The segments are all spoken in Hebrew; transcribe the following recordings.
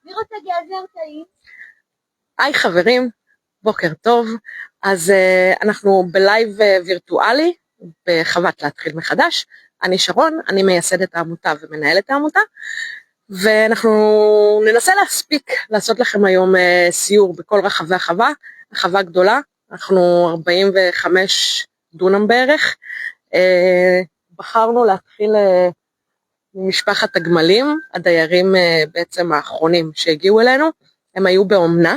מי רוצה גזר טעים? היי חברים, בוקר טוב. אז אנחנו בלייב וירטואלי בחוות להתחיל מחדש. אני שרון, אני מייסדת העמותה ומנהלת העמותה, ואנחנו ננסה להספיק לעשות לכם היום סיור בכל רחבי החווה. החווה גדולה, אנחנו 45 דונם בערך. בחרנו להתחיל ממשפחת הגמלים, הדיירים בעצם האחרונים שהגיעו אלינו, הם היו באומנה,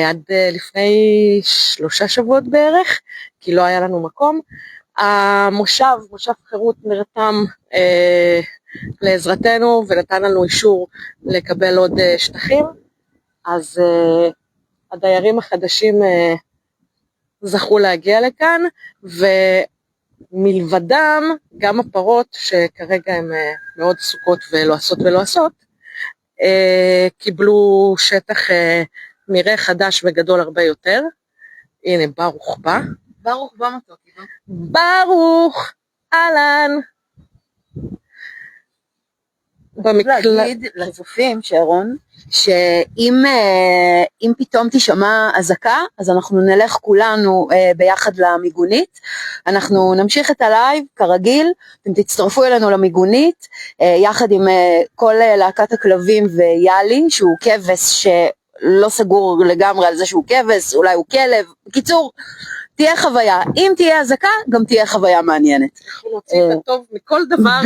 עד לפני 3 שבועות בערך, כי לא היה לנו מקום. המושב, מושב חירות נרתם לעזרתנו ונתן לנו אישור לקבל עוד שטחים, אז הדיירים החדשים זכו להגיע לכאן, ומלבדם גם הפרות שכרגע הן מאוד עסוקות ולא עשות, קיבלו שטח מרעה חדש וגדול הרבה יותר. הנה ברוך בא. ברוך בא מתוקי. ברוך, אהלן. להגיד לצופים, שרון, שאם פתאום תשמע אזעקה, אז אנחנו נלך כולנו ביחד למיגונית, אנחנו נמשיך את הלייב כרגיל, אתם תצטרפו אלינו למיגונית, יחד עם כל להקת הכלבים ויאלי, שהוא כבש שלא סגור לגמרי על זה שהוא כבש, אולי הוא כלב, בקיצור, תהיה חוויה, אם תהיה אזעקה, גם תהיה חוויה מעניינת. אנחנו נוציא את הטוב מכל דבר.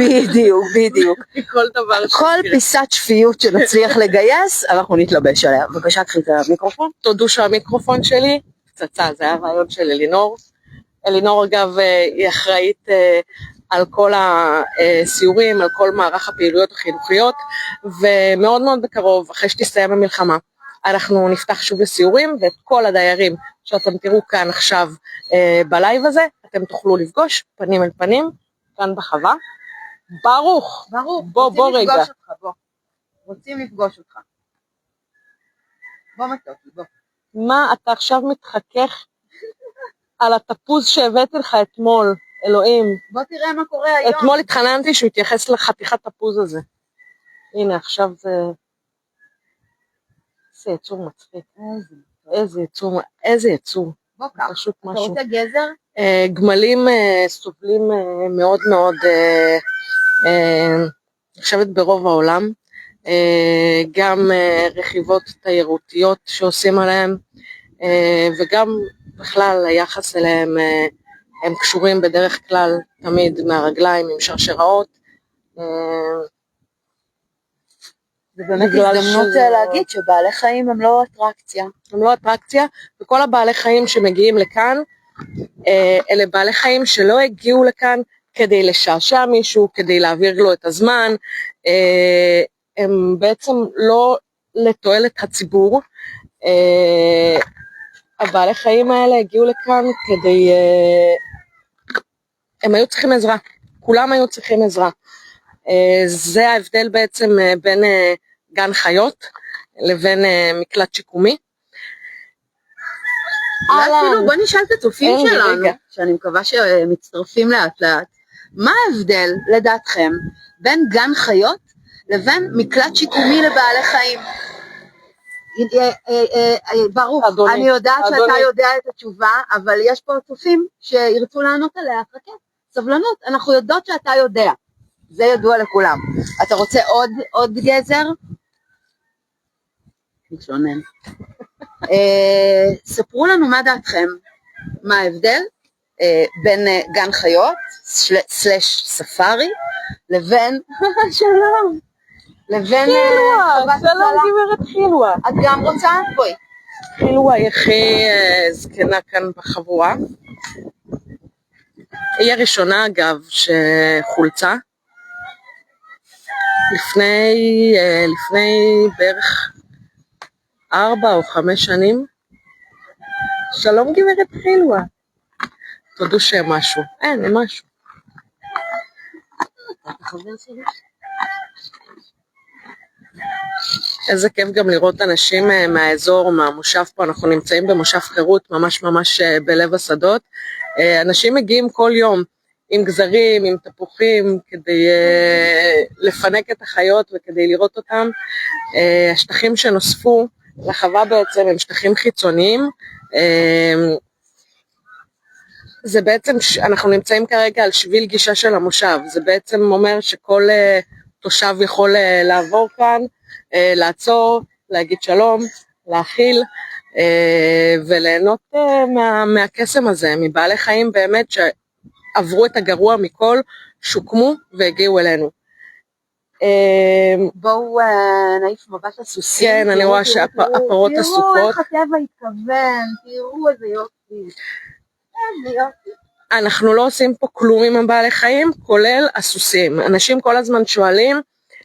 בדיוק. מכל דבר. כל פיסת שפיות שנצליח לגייס, אנחנו נתלבש עליה. בבקשה, קחי את המיקרופון. תודו שהמיקרופון שלי, פצצה, זה היה רעיון של אלינור. אלינור אגב היא אחראית על כל הסיורים, על כל מערך הפעילויות החינוכיות, ומאוד מאוד בקרוב, אחרי שתסתיים המלחמה, אנחנו נפתח שוב לסיורים, ואת כל הדיירים שאתם תראו כאן עכשיו בלייב הזה, אתם תוכלו לפגוש פנים אל פנים, כאן בחווה. ברוך, בוא רגע. רוצים לפגוש אותך. בוא מתוקי, בוא. מה, אתה עכשיו מתחכך על התפוז שהבאתי לך אתמול, אלוהים. בוא תראה מה קורה היום. אתמול התחננתי שהוא יתייחס לחתיכת תפוז הזה. הנה, עכשיו זה... איזה יצור מצחיק. איזה יצור. בוא קח. פשוט אתה משהו. רוצה גזר? גמלים סובלים מאוד מאוד, חושבת ברוב העולם, גם רכיבות תיירותיות שעושים עליהם, וגם בכלל היחס אליהם, הם קשורים בדרך כלל תמיד מהרגליים עם שרשראות. זה באמת הזדמנות להגיד שבעלי חיים הם לא אטרקציה. הם לא אטרקציה, וכל הבעלי חיים שמגיעים לכאן, אלה בעלי חיים שלא הגיעו לכאן כדי לשעשע מישהו, כדי להעביר לו את הזמן, הם בעצם לא לתועלת הציבור. הבעלי חיים האלה הגיעו לכאן כדי, הם היו צריכים עזרה, כולם היו צריכים עזרה. זה ההבדל בעצם בין גן חיות לבין מקלט שיקומי. אפילו בוא נשאל את הצופים שלנו, שאני מקווה שמצטרפים לאט לאט, מה ההבדל לדעתכם בין גן חיות לבין מקלט שיקומי לבעלי חיים? ברוך, אני יודעת שאתה יודע את התשובה, אבל יש פה צופים שירצו לענות עליה, חכה, סבלנות, אנחנו יודעות שאתה יודע, זה ידוע לכולם. אתה רוצה עוד גזר? מתלונן. ספרו לנו מה דעתכם, מה ההבדל בין גן חיות סלש ספארי לבין שלום לבין שלום גברת חילווה. את גם רוצה? בואי. חילווה היא הכי זקנה כאן בחבורה, היא הראשונה אגב שחולצה לפני בערך 4 או 5 שנים. שלום גברת חילווה. תודו שהם משהו. אין, הם משהו. איזה כיף גם לראות אנשים מהאזור, מהמושב פה. אנחנו נמצאים במושב חירות, ממש בלב השדות. אנשים מגיעים כל יום. עם גזרים, עם תפוחים, כדי לפנק את החיות וכדי לראות אותם. השטחים שנוספו לחווה בעצם הם שטחים חיצוניים. זה בעצם, אנחנו נמצאים כרגע על שביל גישה של המושב, זה בעצם אומר שכל תושב יכול לעבור כאן, לעצור, להגיד שלום, להכיל וליהנות מהקסם הזה, מבעלי חיים באמת שעברו את הגרוע מכל, שוקמו והגיעו אלינו. בואו נעיף מבט לסוסים. כן, אני רואה שהפרות עסוקות. תראו איך הטבע התכוון, תראו איזה יופי. אנחנו לא עושים פה כלום עם הבעלי חיים, כולל הסוסים. אנשים כל הזמן שואלים,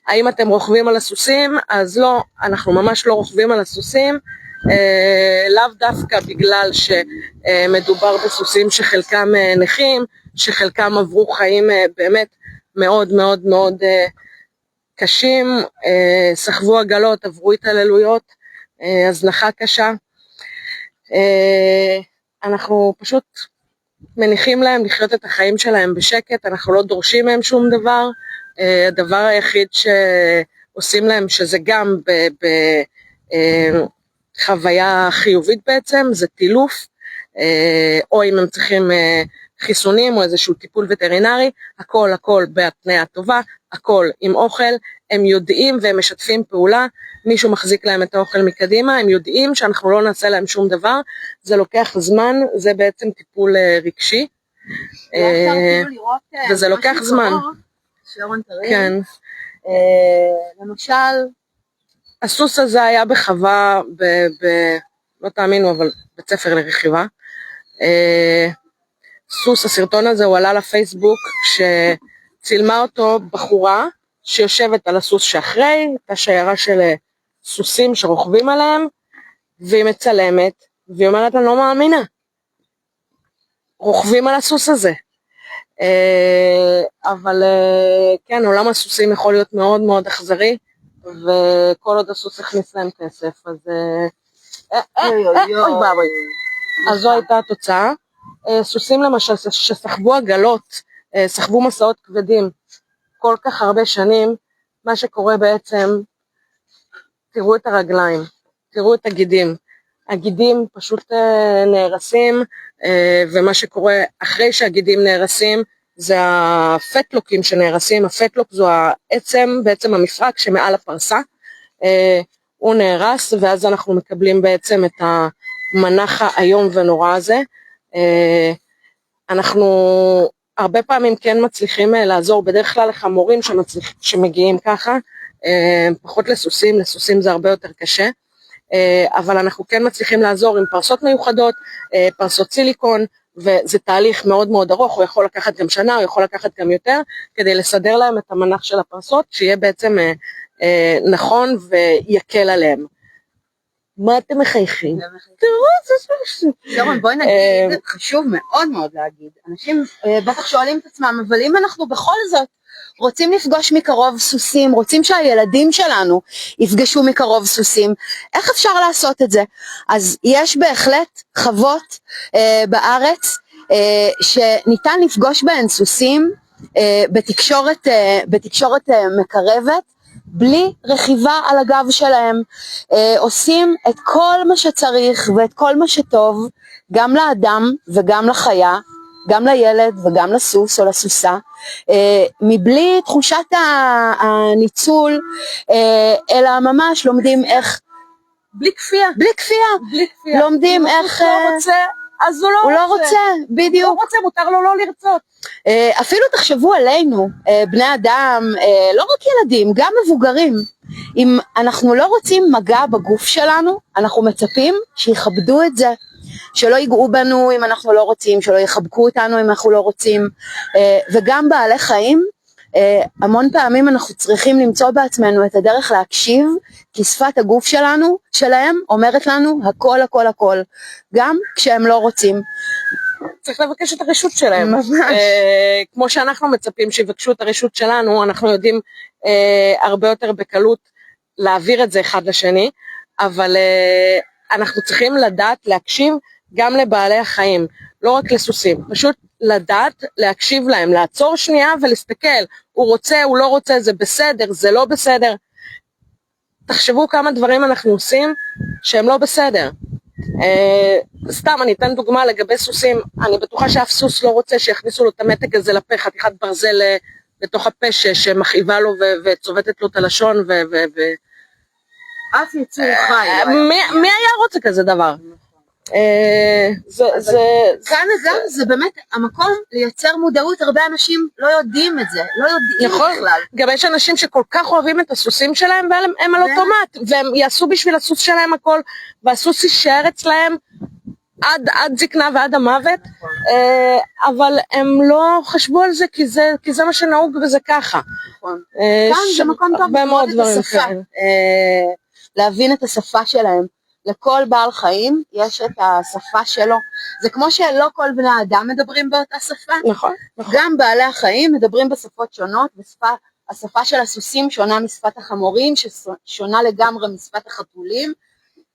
האם אתם רוכבים על הסוסים? אז לא, אנחנו ממש לא רוכבים על הסוסים, לאו דווקא בגלל שמדובר בסוסים שחלקם נכים, שחלקם עברו חיים באמת מאוד מאוד מאוד קשים, סחבו עגלות, עברו התעללויות, הזנחה קשה. אנחנו פשוט מניחים להם לחיות את החיים שלהם בשקט, אנחנו לא דורשים מהם שום דבר. הדבר היחיד שעושים להם, שזה גם בחוויה חיובית בעצם, זה טילוף, או אם הם צריכים חיסונים או איזשהו טיפול וטרינרי, הכל בהתניה טובה, הכל עם אוכל, הם יודעים והם משתפים פעולה, מישהו מחזיק להם את האוכל מקדימה, הם יודעים שאנחנו לא נעשה להם שום דבר, זה לוקח זמן, זה בעצם טיפול רגשי, וזה לוקח זמן. שרון תרים. כן. למשל, הסוס הזה היה בחווה, לא תאמינו, אבל בית ספר לרכיבה. סוס, הסרטון הזה הוא עלה לפייסבוק, שצילמה אותו בחורה שיושבת על הסוס שאחרי, הייתה שיירה של סוסים שרוכבים עליהם, והיא מצלמת, והיא אומרת, אני לא מאמינה, רוכבים על הסוס הזה. אבל כן, עולם הסוסים יכול להיות מאוד מאוד אכזרי, וכל עוד הסוס הכניס להם כסף, אז אז זו הייתה התוצאה. סוסים למשל שסחבו עגלות, סחבו מסעות כבדים כל כך הרבה שנים, מה שקורה בעצם, תראו את הרגליים, תראו את הגידים, הגידים פשוט נהרסים, ומה שקורה אחרי שהגידים נהרסים, זה הפטלוקים שנהרסים, הפטלוק זו בעצם המפרק שמעל הפרסה, הוא נהרס, ואז אנחנו מקבלים בעצם את המנח האיום ונורא הזה. אנחנו הרבה פעמים כן מצליחים לעזור, בדרך כלל לחמורים שמגיעים ככה, פחות לסוסים, לסוסים זה הרבה יותר קשה, אבל אנחנו כן מצליחים לעזור עם פרסות מיוחדות, פרסות סיליקון, וזה תהליך מאוד מאוד ארוך, הוא יכול לקחת גם שנה, הוא יכול לקחת גם יותר, כדי לסדר להם את המנח של הפרסות, שיהיה בעצם נכון ויקל עליהם. מה אתם מחייכים? שרון, בואי נגיד, חשוב מאוד מאוד להגיד, אנשים בטח שואלים את עצמם, אבל אם אנחנו בכל זאת רוצים לפגוש מקרוב סוסים, רוצים שהילדים שלנו יפגשו מקרוב סוסים, איך אפשר לעשות את זה? אז יש בהחלט חוות בארץ שניתן לפגוש בהן סוסים בתקשורת מקרבת, בלי רכיבה על הגב שלהם, עושים את כל מה שצריך ואת כל מה שטוב, גם לאדם וגם לחיה, גם לילד וגם לסוס או לסוסה, מבלי תחושת הניצול, אלא ממש לומדים איך, בלי כפייה. בלי כפייה. לומדים איך, לא רוצה, אז הוא לא רוצה. בדיוק. הוא לא רוצה, מותר לו לא לרצות. אפילו תחשבו עלינו, בני אדם, לא רק ילדים, גם מבוגרים. אם אנחנו לא רוצים מגע בגוף שלנו, אנחנו מצפים שיכבדו את זה. שלא ייגעו בנו אם אנחנו לא רוצים, שלא יחבקו אותנו אם אנחנו לא רוצים, וגם בעלי חיים, המון פעמים אנחנו צריכים למצוא בעצמנו את הדרך להקשיב, כי שפת הגוף שלהם אומרת לנו הכל הכל הכל, גם כשהם לא רוצים. צריך לבקש את הרשות שלהם. ממש. כמו שאנחנו מצפים שיבקשו את הרשות שלנו, אנחנו יודעים הרבה יותר בקלות להעביר את זה אחד לשני, אבל אנחנו צריכים לדעת להקשיב גם לבעלי החיים, לא רק לסוסים, פשוט לדעת, להקשיב להם, לעצור שנייה ולהסתכל, הוא רוצה, הוא לא רוצה, זה בסדר, זה לא בסדר. תחשבו כמה דברים אנחנו עושים שהם לא בסדר. סתם אני אתן דוגמה לגבי סוסים, אני בטוחה שאף סוס לא רוצה שיכניסו לו את המתג הזה לפה, חתיכת ברזל בתוך הפה שמכאיבה לו וצובטת לו את הלשון אף יצור חי. מי היה רוצה כזה דבר? כאן אגב זה באמת המקום לייצר מודעות, הרבה אנשים לא יודעים את זה, לא יודעים בכלל. גם יש אנשים שכל כך אוהבים את הסוסים שלהם והם על אוטומט, והם יעשו בשביל הסוס שלהם הכל, והסוס יישאר אצלהם עד זקנה ועד המוות, אבל הם לא חשבו על זה כי זה מה שנהוג וזה ככה. כאן זה מקום טוב ללמוד את השפה, להבין את השפה שלהם. לכל בעל חיים יש את השפה שלו. זה כמו שלא כל בני האדם מדברים באותה שפה. נכון. גם בעלי החיים מדברים בשפות שונות, השפה של הסוסים שונה משפת החמורים, ששונה לגמרי משפת החתולים,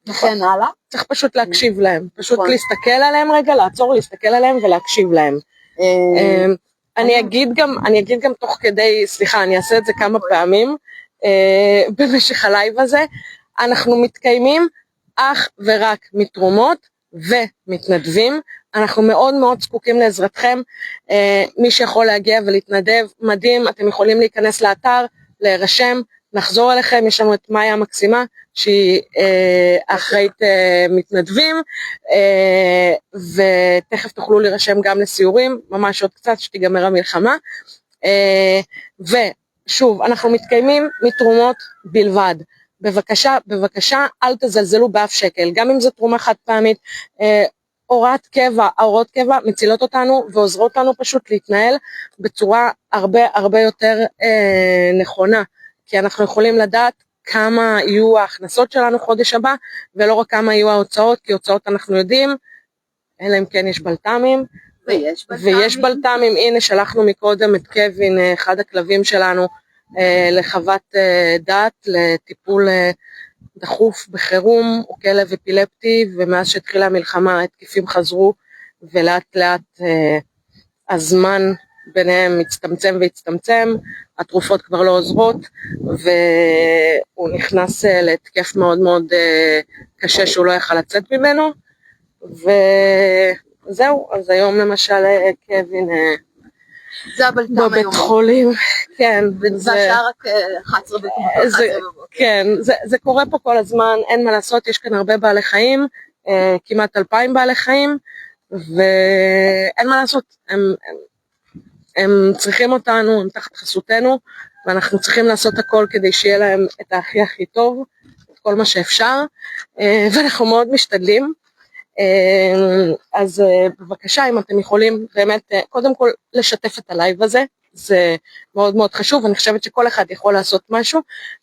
וכן הלאה. צריך פשוט להקשיב להם, פשוט להסתכל עליהם רגע, לעצור, להסתכל עליהם ולהקשיב להם. אני אגיד גם תוך כדי, סליחה, אני אעשה את זה כמה פעמים, במשך הלייב הזה, אנחנו מתקיימים אך ורק מתרומות ומתנדבים, אנחנו מאוד מאוד זקוקים לעזרתכם, מי שיכול להגיע ולהתנדב, מדהים, אתם יכולים להיכנס לאתר, להירשם, נחזור אליכם, יש לנו את מאיה המקסימה, שהיא אחראית מתנדבים, ותכף תוכלו להירשם גם לסיורים, ממש עוד קצת שתיגמר המלחמה, ושוב, אנחנו מתקיימים מתרומות בלבד, בבקשה, אל תזלזלו באף שקל, גם אם זו תרומה חד פעמית, הוראות קבע מצילות אותנו ועוזרות לנו פשוט להתנהל בצורה הרבה יותר נכונה, כי אנחנו יכולים לדעת כמה יהיו ההכנסות שלנו חודש הבא, ולא רק כמה יהיו ההוצאות, כי הוצאות אנחנו יודעים, אלא אם כן יש בלת"מים, ויש בלת"מים, הנה שלחנו מקודם את קווין, אחד הכלבים שלנו, לחוות דעת, לטיפול דחוף בחירום, הוא כלב אפילפטי, ומאז שהתחילה המלחמה התקפים חזרו, ולאט לאט הזמן ביניהם הצטמצם, התרופות כבר לא עוזרות, והוא נכנס להתקף מאוד מאוד קשה שהוא לא יכל לצאת ממנו, וזהו, אז היום למשל קווין בבית חולים, כן, והשעה רק 11 בבוקר. כן, זה קורה פה כל הזמן, אין מה לעשות, יש כאן הרבה בעלי חיים, כמעט 2,000 בעלי חיים, ואין מה לעשות, הם צריכים אותנו, הם תחת חסותנו, ואנחנו צריכים לעשות הכל כדי שיהיה להם את הכי טוב, את כל מה שאפשר, ואנחנו מאוד משתדלים. אז בבקשה, אם אתם יכולים באמת קודם כל לשתף את הלייב הזה, זה מאוד מאוד חשוב, אני חושבת שכל אחד יכול לעשות משהו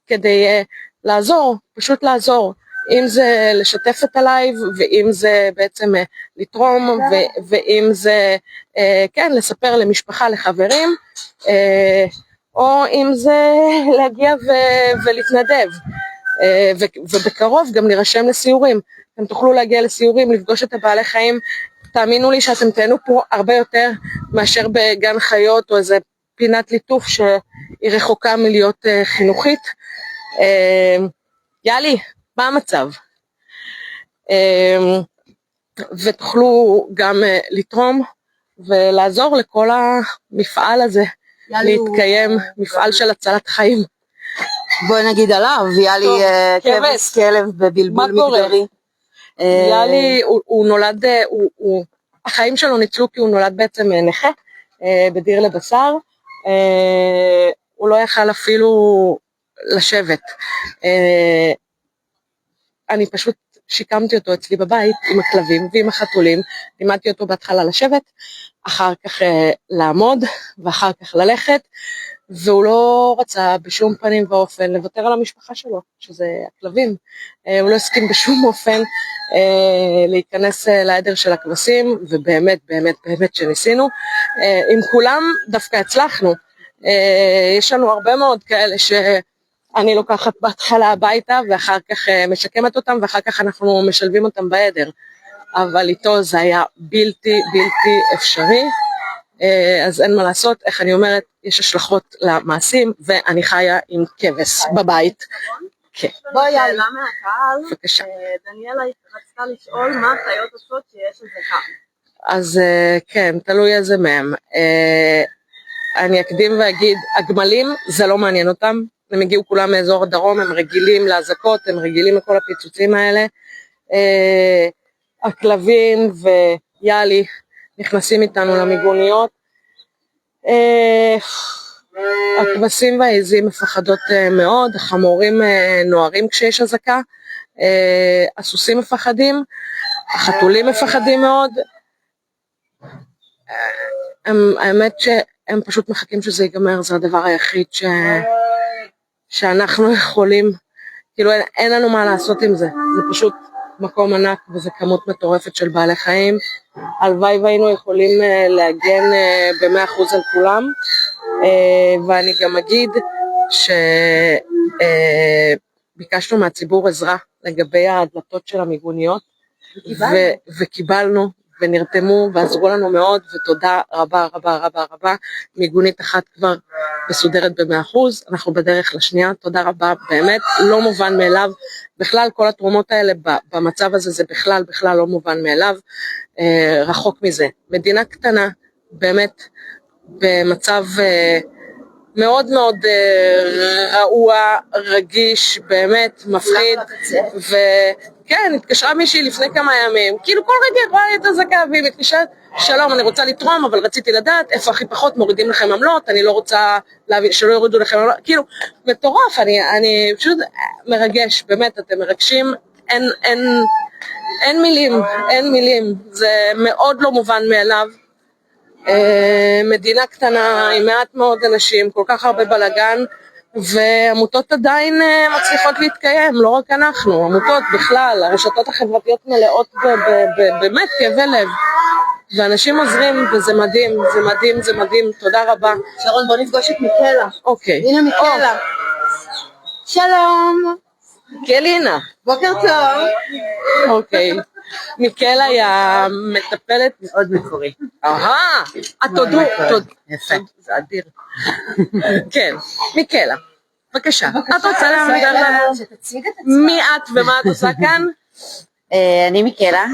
כדי לעזור, פשוט לעזור, אם זה לשתף את הלייב, ואם זה בעצם לתרום, ואם זה כן, לספר למשפחה, לחברים, או אם זה להגיע ולהתנדב, ובקרוב גם להירשם לסיורים, אתם תוכלו להגיע לסיורים, לפגוש את הבעלי חיים, תאמינו לי שאתם תהנו פה הרבה יותר מאשר בגן חיות או איזה פינת ליטוף שהיא רחוקה מלהיות חינוכית. יאלי, מה המצב? ותוכלו גם לתרום ולעזור לכל המפעל הזה להתקיים, מפעל של הצלת חיים. בואי נגיד עליו, יאלי כבש כלב בבלבול מגדרי. יאלי הוא נולד, החיים שלו ניצלו כי הוא נולד בעצם נכה בדיר לבשר, הוא לא יכל אפילו לשבת, אני פשוט שיקמתי אותו אצלי בבית עם הכלבים ועם החתולים, לימדתי אותו בהתחלה לשבת, אחר כך לעמוד ואחר כך ללכת, והוא לא רצה בשום פנים ואופן לוותר על המשפחה שלו, שזה הכלבים, הוא לא הסכים בשום אופן להיכנס לעדר של הכבשים, ובאמת באמת באמת שניסינו, עם כולם דווקא הצלחנו, יש לנו הרבה מאוד כאלה שאני לוקחת בהתחלה הביתה, ואחר כך משקמת אותם, ואחר כך אנחנו משלבים אותם בעדר, אבל איתו זה היה בלתי אפשרי, אז אין מה לעשות, איך אני אומרת, יש השלכות למעשים, ואני חיה עם כבש בבית. כן. בואי שאלה מהקהל, בבקשה. דניאלה רצתה לשאול מה החיות עושות שיש הזקה. אז כן, תלוי איזה מהם. אני אקדים ואגיד, הגמלים זה לא מעניין אותם, הם הגיעו כולם מאזור הדרום, הם רגילים להזקות, הם רגילים לכל הפיצוצים האלה. הכלבים ויאלי נכנסים איתנו למיגוניות. הכבשים והעזים מפחדות מאוד, החמורים נוערים כשיש הזקה, הסוסים מפחדים, החתולים מפחדים מאוד. האמת שהם פשוט מחכים שזה ייגמר, זה הדבר היחיד שאנחנו יכולים, כאילו אין לנו מה לעשות עם זה, זה פשוט מקום ענק וזה כמות מטורפת של בעלי חיים, הלוואי והיינו יכולים להגן ב100% על כולם, ואני גם אגיד שביקשנו מהציבור עזרה לגבי הדלתות של המיגוניות, וקיבלנו ונרתמו ועזרו לנו מאוד, ותודה רבה רבה רבה רבה. מיגונית אחת כבר מסודרת ב100%, אנחנו בדרך לשנייה, תודה רבה, באמת לא מובן מאליו, בכלל כל התרומות האלה במצב הזה זה בכלל לא מובן מאליו, רחוק מזה. מדינה קטנה, באמת במצב מאוד מאוד רעוע, רגיש, באמת מפחיד, וכן, התקשרה מישהי לפני כמה ימים, כאילו כל רגע רואה את הזקה, והיא מתקשרת, שלום, אני רוצה לתרום, אבל רציתי לדעת איפה הכי פחות מורידים לכם עמלות, אני לא רוצה שלא יורידו לכם עמלות, כאילו, מטורף, אני פשוט מרגש, באמת, אתם מרגשים, אין מילים, זה מאוד לא מובן מאליו, מדינה קטנה עם מעט מאוד אנשים, כל כך הרבה בלגן, ועמותות עדיין מצליחות להתקיים, לא רק אנחנו, עמותות בכלל, הרשתות החברתיות מלאות באמת כאבי לב, ואנשים עוזרים וזה מדהים, זה מדהים, תודה רבה. שרון, בוא נפגוש את מיקלה. אוקיי. הנה מיקלה. שלום. קלינה. בוקר טוב. אוקיי. מיקלה היא המטפלת מאוד מקורי. התודו. יפה. זה אדיר. כן, מיקלה. בבקשה. את רוצה להסביר לנו שתציג את עצמך. מי את ומה את עושה כאן? אני מיקלה,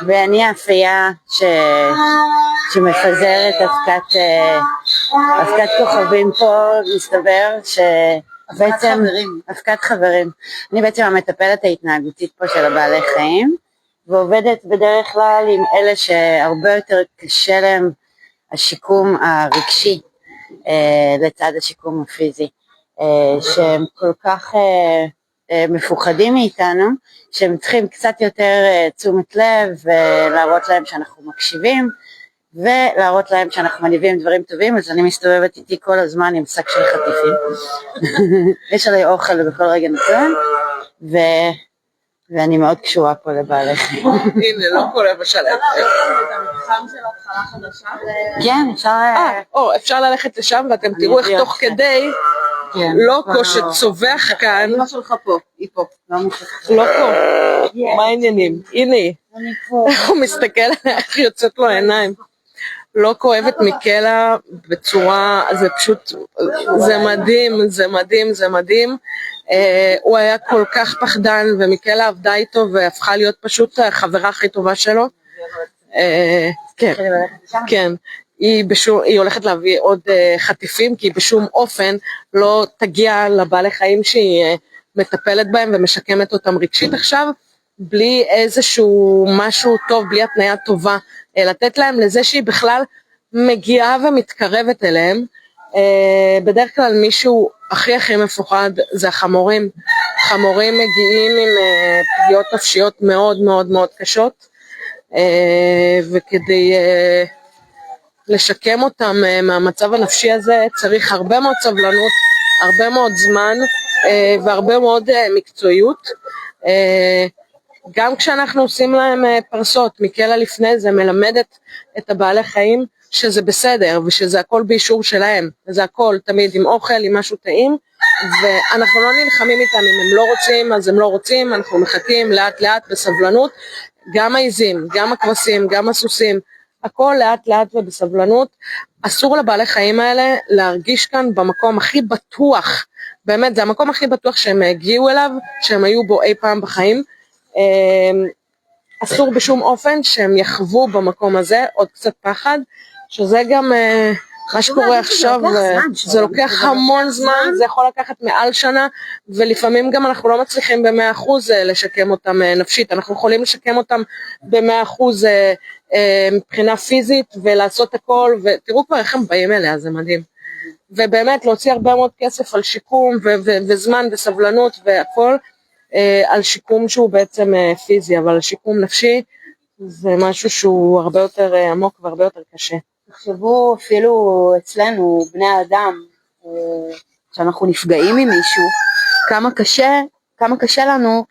ואני האפייה שמפזרת אבקת כוכבים פה, מסתבר שבעצם אבקת חברים. אני בעצם המטפלת ההתנהגותית פה של הבעלי חיים, ועובדת בדרך כלל עם אלה שהרבה יותר קשה להם השיקום הרגשי לצד השיקום הפיזי, שהם כל כך מפוחדים מאיתנו, שהם צריכים קצת יותר תשומת לב ולהראות להם שאנחנו מקשיבים ולהראות להם שאנחנו מניבים דברים טובים. אז אני מסתובבת איתי כל הזמן עם שק של חטיפים יש עלי אוכל בכל רגע נתון, ואני מאוד קשורה פה לבעלי חיים. הנה, לא קורה בשלב. את המתחם של התחלה חדשה? כן, אפשר ללכת לשם ואתם תראו איך תוך כדי לוקו שצובח כאן. אמא שלך פה, היא פה. לוקו, מה העניינים? הנה היא. הוא מסתכל עליה, איך יוצאת לו העיניים. לוקו אוהב את מיקלה בצורה, זה פשוט, זה מדהים. הוא היה כל כך פחדן, ומיקלה עבדה איתו והפכה להיות פשוט החברה הכי טובה שלו. כן. היא הולכת להביא עוד חטיפים, כי היא בשום אופן לא תגיע לבעלי חיים שהיא מטפלת בהם ומשקמת אותם רגשית עכשיו, בלי איזשהו משהו טוב, בלי התניה טובה, לתת להם לזה שהיא בכלל מגיעה ומתקרבת אליהם. בדרך כלל מישהו הכי מפוחד זה החמורים. חמורים מגיעים עם פגיעות נפשיות מאוד מאוד מאוד קשות, וכדי לשקם אותם מהמצב הנפשי הזה צריך הרבה מאוד סבלנות, הרבה מאוד זמן והרבה מאוד מקצועיות. גם כשאנחנו עושים להם פרסות, מיקלה לפני זה מלמדת את הבעלי חיים שזה בסדר ושזה הכל באישור שלהם, וזה הכל תמיד עם אוכל, עם משהו טעים, ואנחנו לא נלחמים איתם, אם הם לא רוצים אז הם לא רוצים, אנחנו מחכים לאט לאט בסבלנות. גם העיזים, גם הכבשים, גם הסוסים, הכל לאט לאט ובסבלנות. אסור לבעלי חיים האלה להרגיש כאן במקום הכי בטוח, באמת זה המקום הכי בטוח שהם הגיעו אליו, שהם היו בו אי פעם בחיים. אסור בשום אופן שהם יחוו במקום הזה עוד קצת פחד, שזה גם מה שקורה עכשיו, זה לוקח המון זמן, זה יכול לקחת מעל שנה, ולפעמים גם אנחנו לא מצליחים ב100% לשקם אותם נפשית, אנחנו יכולים לשקם אותם ב100% מבחינה פיזית ולעשות הכל, ותראו כבר איך הם באים אליה, זה מדהים. ובאמת להוציא הרבה מאוד כסף על שיקום וזמן וסבלנות והכל, על שיקום שהוא בעצם פיזי, אבל שיקום נפשי זה משהו שהוא הרבה יותר עמוק והרבה יותר קשה. תחשבו אפילו אצלנו, בני האדם, שאנחנו נפגעים ממישהו, כמה קשה לנו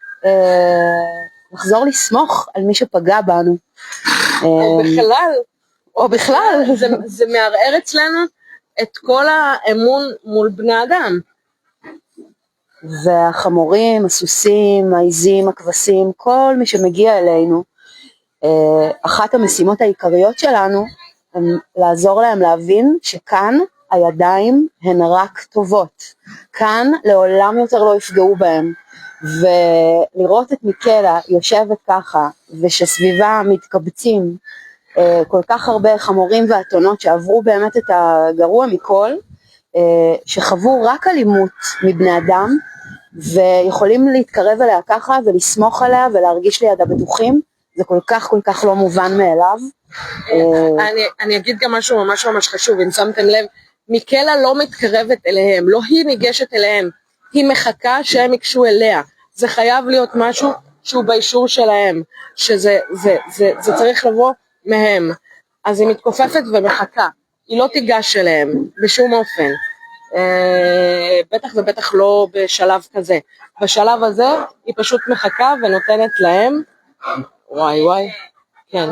לחזור לסמוך על מי שפגע בנו. או בכלל, זה מערער אצלנו את כל האמון מול בני אדם. והחמורים, הסוסים, העיזים, הכבשים, כל מי שמגיע אלינו, אחת המשימות העיקריות שלנו, הם לעזור להם להבין שכאן הידיים הן רק טובות, כאן לעולם יותר לא יפגעו בהם, ולראות את מיקלה יושבת ככה, ושסביבה מתקבצים כל כך הרבה חמורים ואתונות שעברו באמת את הגרוע מכל, שחוו רק אלימות מבני אדם, ויכולים להתקרב אליה ככה ולסמוך עליה ולהרגיש לידה בטוחים, זה כל כך לא מובן מאליו. אני אגיד גם משהו ממש חשוב, אם שמתם לב, מיקלה לא מתקרבת אליהם, לא היא ניגשת אליהם, היא מחכה שהם ייגשו אליה, זה חייב להיות משהו שהוא באישור שלהם, שזה צריך לבוא מהם, אז היא מתכופפת ומחכה, היא לא תיגש אליהם בשום אופן, בטח ובטח לא בשלב כזה, בשלב הזה היא פשוט מחכה ונותנת להם, וואי, כן.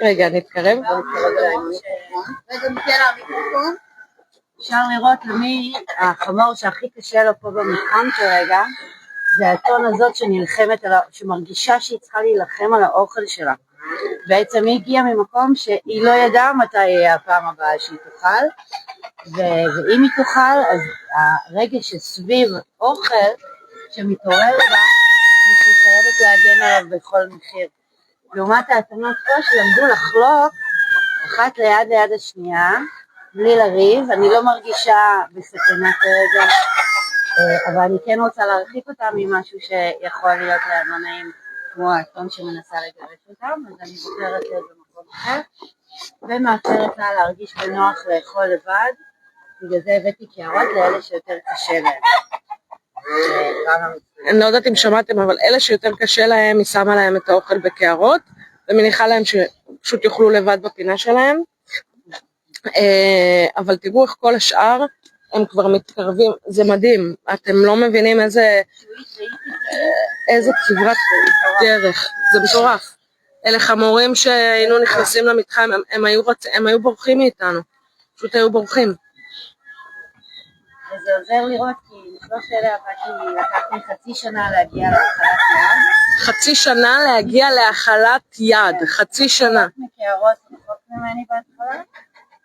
רגע, נתקרב. רגע, מיקלה, המיקרופון. אפשר לראות למי החמור שהכי קשה לו פה במתחם כרגע, זה האתון הזאת שמרגישה שהיא צריכה להילחם על האוכל שלה. בעצם היא הגיעה ממקום שהיא לא ידעה מתי יהיה הפעם הבאה שהיא תאכל, ואם היא תאכל, אז הרגש שסביב אוכל שמתעורר בה, שהיא חייבת להגן עליו בכל מחיר. לעומת האתונות פה שלמדו לחלוק אחת ליד השנייה, בלי לריב, אני לא מרגישה בסכנה כרגע, אבל אני כן רוצה להרחיק אותם ממשהו שיכול להיות להם לא נעים, כמו האתון שמנסה לגרש אותם, אז אני בוחרת להיות במקום אחר, ומאפשרת לה להרגיש בנוח לאכול לבד, בגלל זה הבאתי קערות לאלה שיותר קשה להם. אני לא יודעת אם שמעתם, אבל אלה שיותר קשה להם, היא שמה להם את האוכל בקערות, ומניחה להם שפשוט יאכלו לבד בפינה שלהם, אבל תראו איך כל השאר הם כבר מתקרבים, זה מדהים, אתם לא מבינים איזה כברת דרך, זה מטורף. אלה חמורים שהיינו נכנסים למתחם, הם היו בורחים מאיתנו, פשוט היו בורחים. וזה עוזר לראות, כי שלוש אלה עבדתי, לקח לי חצי שנה להגיע להאכלת יד. חצי שנה להגיע להאכלת יד, חצי שנה. מקערות רחוק ממני בהתחלה,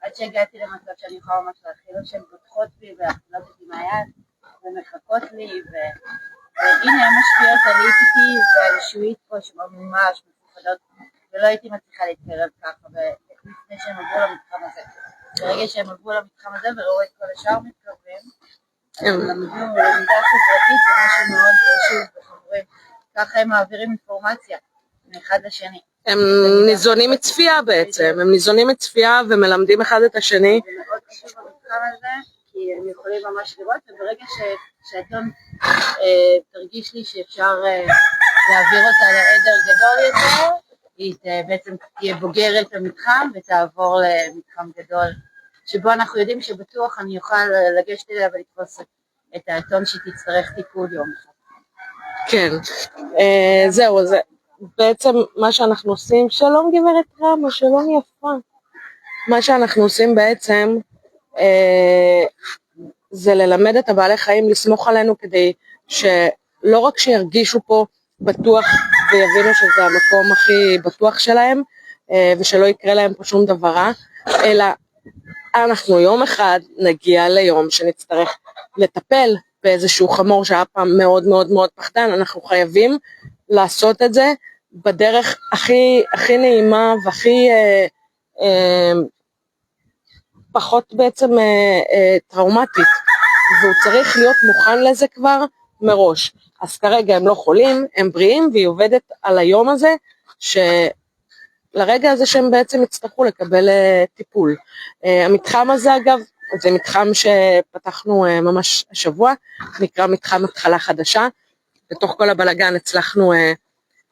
עד שהגעתי למצב שאני יכולה ממש להאכיל שהן פותחות בי ואכילות אותי מהיד, ומחכות לי, והנה הן משפיעות על איתי ועל שועית פה שממש מפוחדות, ולא הייתי מצליחה להתקרב ככה, לפני שהם עברו למתחם הזה. ברגע שהם עברו למתחם הזה וראו את כל השאר מתקרבים, הם למדו למידה חברתית, זה משהו מאוד חשוב וחברים, ככה הם מעבירים אינפורמציה מאחד לשני. הם ניזונים מצפייה בעצם, הם ניזונים מצפייה ומלמדים אחד את השני. זה מאוד חשוב במתחם הזה, כי הם יכולים ממש לראות, וברגע שהאתון תרגיש לי שאפשר להעביר אותה לעדר גדול יותר, היא בעצם תהיה בוגרת המתחם ותעבור למתחם גדול, שבו אנחנו יודעים שבטוח אני אוכל לגשת אליה ולתפוס את האתון שתצטרך טיפול יום אחד. כן, זהו, זה בעצם מה שאנחנו עושים, שלום גברת רמה, שלום יפה, מה שאנחנו עושים בעצם זה ללמד את הבעלי חיים לסמוך עלינו, כדי שלא רק שירגישו פה בטוח ויבינו שזה המקום הכי בטוח שלהם, ושלא יקרה להם פה שום דבר רע, אלא אנחנו יום אחד נגיע ליום שנצטרך לטפל באיזשהו חמור שהיה פעם מאוד מאוד מאוד פחדן. אנחנו חייבים לעשות את זה בדרך הכי נעימה והכי פחות בעצם טראומטית, והוא צריך להיות מוכן לזה כבר מראש. אז כרגע הם לא חולים, הם בריאים, והיא עובדת על היום הזה, לרגע הזה שהם בעצם יצטרכו לקבל טיפול. המתחם הזה אגב, זה מתחם שפתחנו ממש השבוע, נקרא מתחם התחלה חדשה. בתוך כל הבלגן הצלחנו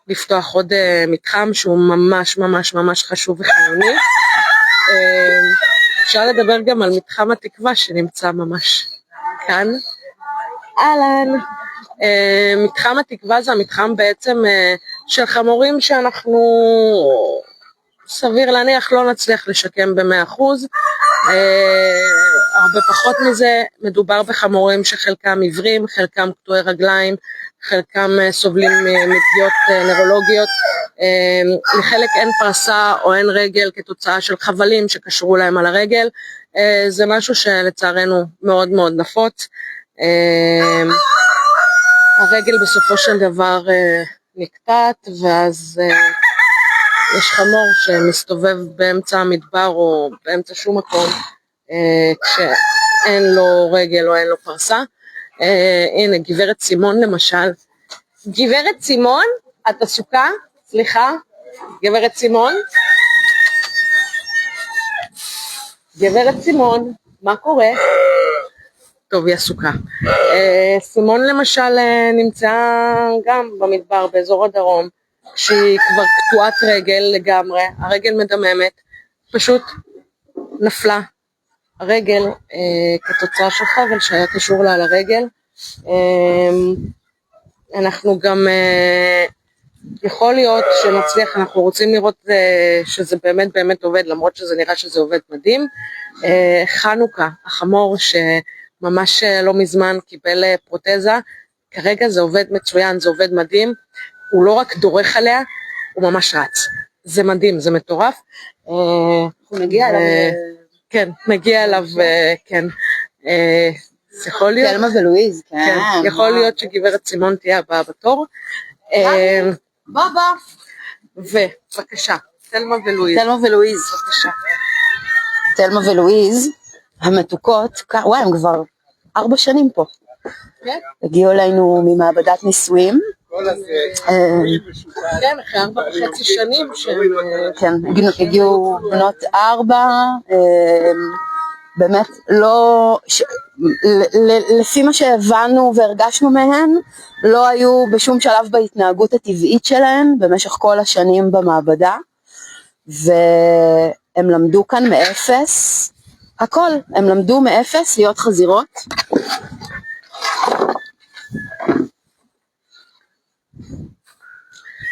לפתוח עוד מתחם שהוא ממש ממש ממש חשוב וחיוני. אפשר לדבר גם על מתחם התקווה שנמצא ממש כאן. אהלן. מתחם התקווה זה המתחם בעצם של חמורים שאנחנו סביר להניח לא נצליח לשקם ב100%. הרבה פחות מזה, מדובר בחמורים שחלקם עיוורים, חלקם קטועי רגליים, חלקם סובלים מפגיעות נוירולוגיות, לחלק אין פרסה או אין רגל כתוצאה של חבלים שקשרו להם על הרגל. זה משהו שלצערנו מאוד מאוד נפוץ. הרגל בסופו של דבר נקטעת, ואז יש חמור שמסתובב באמצע המדבר או באמצע שום מקום כשאין לו רגל או אין לו פרסה. הנה גברת סימון למשל. גברת סימון, את עסוקה? סליחה, גברת סימון? גברת סימון, מה קורה? טוב, היא עסוקה. סימון למשל נמצאה גם במדבר באזור הדרום, שהיא כבר קטועת רגל לגמרי, הרגל מדממת, פשוט נפלה הרגל כתוצאה של חבל שהיה קשור לה על הרגל. אנחנו גם יכול להיות שנצליח, אנחנו רוצים לראות שזה באמת באמת עובד, למרות שזה נראה שזה עובד מדהים. חנוכה, החמור שממש לא מזמן קיבל פרוטזה, כרגע זה עובד מצוין, זה עובד מדהים, הוא לא רק דורך עליה, הוא ממש רץ, זה מדהים, זה מטורף. הוא מגיע אליו. כן, מגיע אליו, כן. יכול להיות. תלמה ולואיז, כן. יכול להיות שגברת סימון תהיה הבאה בתור. בוא. ובבקשה, תלמה ולואיז. תלמה ולואיז. בבקשה. תלמה ולואיז, המתוקות, וואי, הם כבר 4 שנים פה. כן. הגיעו אלינו ממעבדת ניסויים. כן, אחרי 4.5 שנים. כן, הגיעו בנות 4, באמת לא, לפי מה שהבנו והרגשנו מהן, לא היו בשום שלב בהתנהגות הטבעית שלהן במשך כל השנים במעבדה, והם למדו כאן מאפס, הכל, הם למדו מאפס להיות חזירות.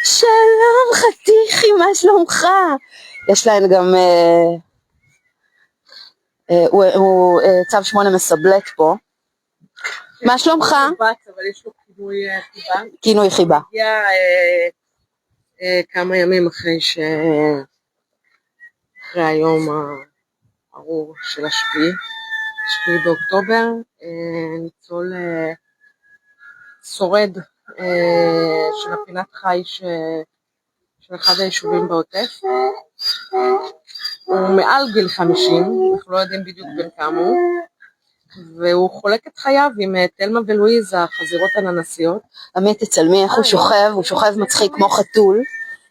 שלום חתיכי, מה שלומך? יש להן גם צו 8 מסבלט פה. מה שלומך? אבל יש לו חיבה. כינוי חיבה. הגיע כמה ימים אחרי היום הארור של 7 באוקטובר, ניצול שורד של הפינת חי של אחד היישובים בעוטף. הוא מעל גיל 50, אנחנו לא יודעים בדיוק בין כמה הוא, והוא חולק את חייו עם תלמה ולואיז, החזירות הננסיות. עמית, תצלמי איך הוא שוכב, הוא שוכב מצחיק כמו חתול,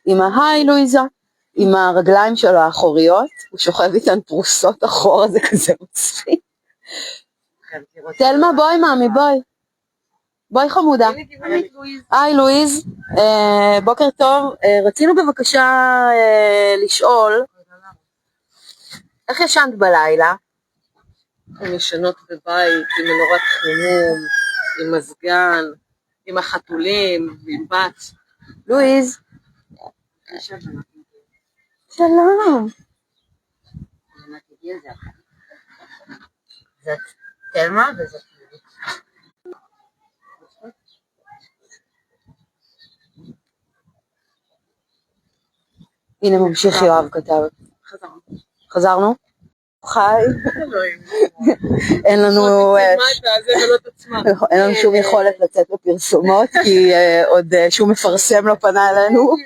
עם היי לואיזה, עם הרגליים שלו האחוריות, הוא שוכב איתן פרוסות אחורה, זה כזה מצחיק. תלמה, בואי מאמי, בואי חמודה. היי לואיז, בוקר טוב, רצינו בבקשה לשאול, איך ישנת בלילה? הן ישנות בבית, עם מנורת חימום, עם מזגן, עם החתולים, עם בת. לואיז. שלום. זאת תלמה וזאת הנה ממשיך יואב כתב. חזרנו? חי? אין לנו שום יכולת לצאת בפרסומות, כי עוד שום מפרסם לא פנה אלינו.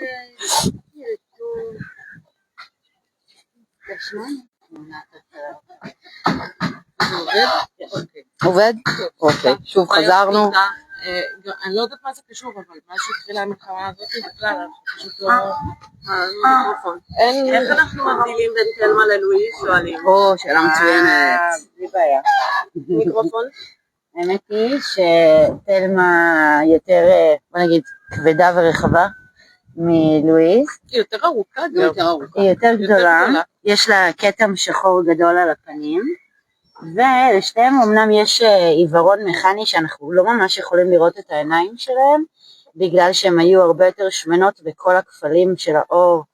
עובד? אוקיי, שוב חזרנו. אני לא יודעת מה זה קשור, אבל מה שהתחילה המלחמה הזאת בכלל, אנחנו פשוט לא... איך אנחנו מבדילים בין תלמה ללואיז, שואלים? שאלה מצוינת. בלי בעיה. מיקרופון? האמת היא שתלמה יותר, בוא נגיד, כבדה ורחבה מלואיז. היא יותר ארוכה גם. היא יותר גדולה. יש לה כתם שחור גדול על הפנים. ולשתיהם אמנם יש עיוורון מכני שאנחנו לא ממש יכולים לראות את העיניים שלהם, בגלל שהם היו הרבה יותר שמנות וכל הכפלים של האור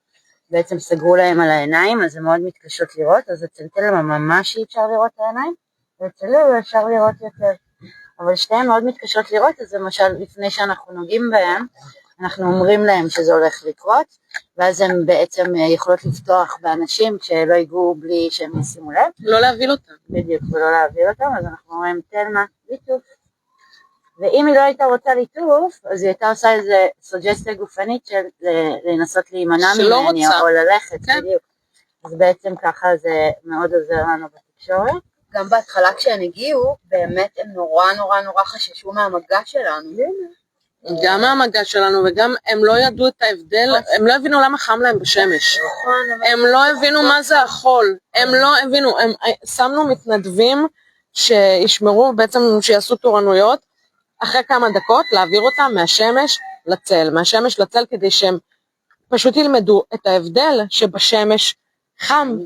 בעצם סגרו להם על העיניים, אז זה מאוד מתקשות לראות. אז אצל תלמה ממש אי אפשר לראות את העיניים, ואצל לואי אפשר לראות יותר. אבל שתיהם מאוד מתקשות לראות, אז למשל לפני שאנחנו נוגעים בהם, אנחנו אומרים להם שזה הולך לקרות, ואז הם בעצם יכולות לפתוח באנשים שלא ייגעו בלי שהם ישימו לב. לא להביל אותם. בדיוק, ולא להביל אותם, אז אנחנו אומרים תלמה, ליטוף. ואם היא לא הייתה רוצה ליטוף, אז היא הייתה עושה איזה סוג'סטיה גופנית של לנסות להימנע ממני או ללכת, כן. בדיוק. אז בעצם ככה זה מאוד עוזר לנו בתקשורת. גם בהתחלה כשהן הגיעו, באמת הם נורא חששו מהמגע שלנו. גם מהמגע שלנו, וגם הם לא ידעו את ההבדל, הם לא הבינו למה חם להם בשמש. הם לא הבינו מה זה החול, הם לא הבינו, שמנו מתנדבים שישמרו, בעצם שיעשו תורנויות, אחרי כמה דקות להעביר אותם מהשמש לצל, כדי שהם פשוט ילמדו את ההבדל שבשמש חם,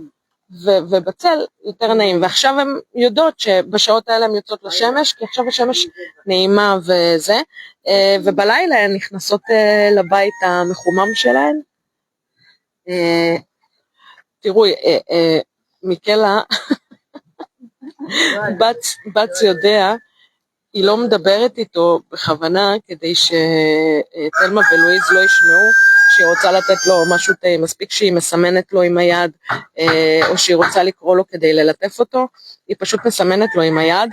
ובצל יותר נעים, ועכשיו הן יודעות שבשעות האלה הן יוצאות לשמש, כי עכשיו השמש נעימה וזה, ובלילה הן נכנסות לבית המחומם שלהן. תראו, מיקלה, בת יודע, היא לא מדברת איתו בכוונה, כדי שתלמה ולואיז לא ישמעו, שהיא רוצה לתת לו משהו, מספיק שהיא מסמנת לו עם היד, או שהיא רוצה לקרוא לו כדי ללטף אותו, היא פשוט מסמנת לו עם היד,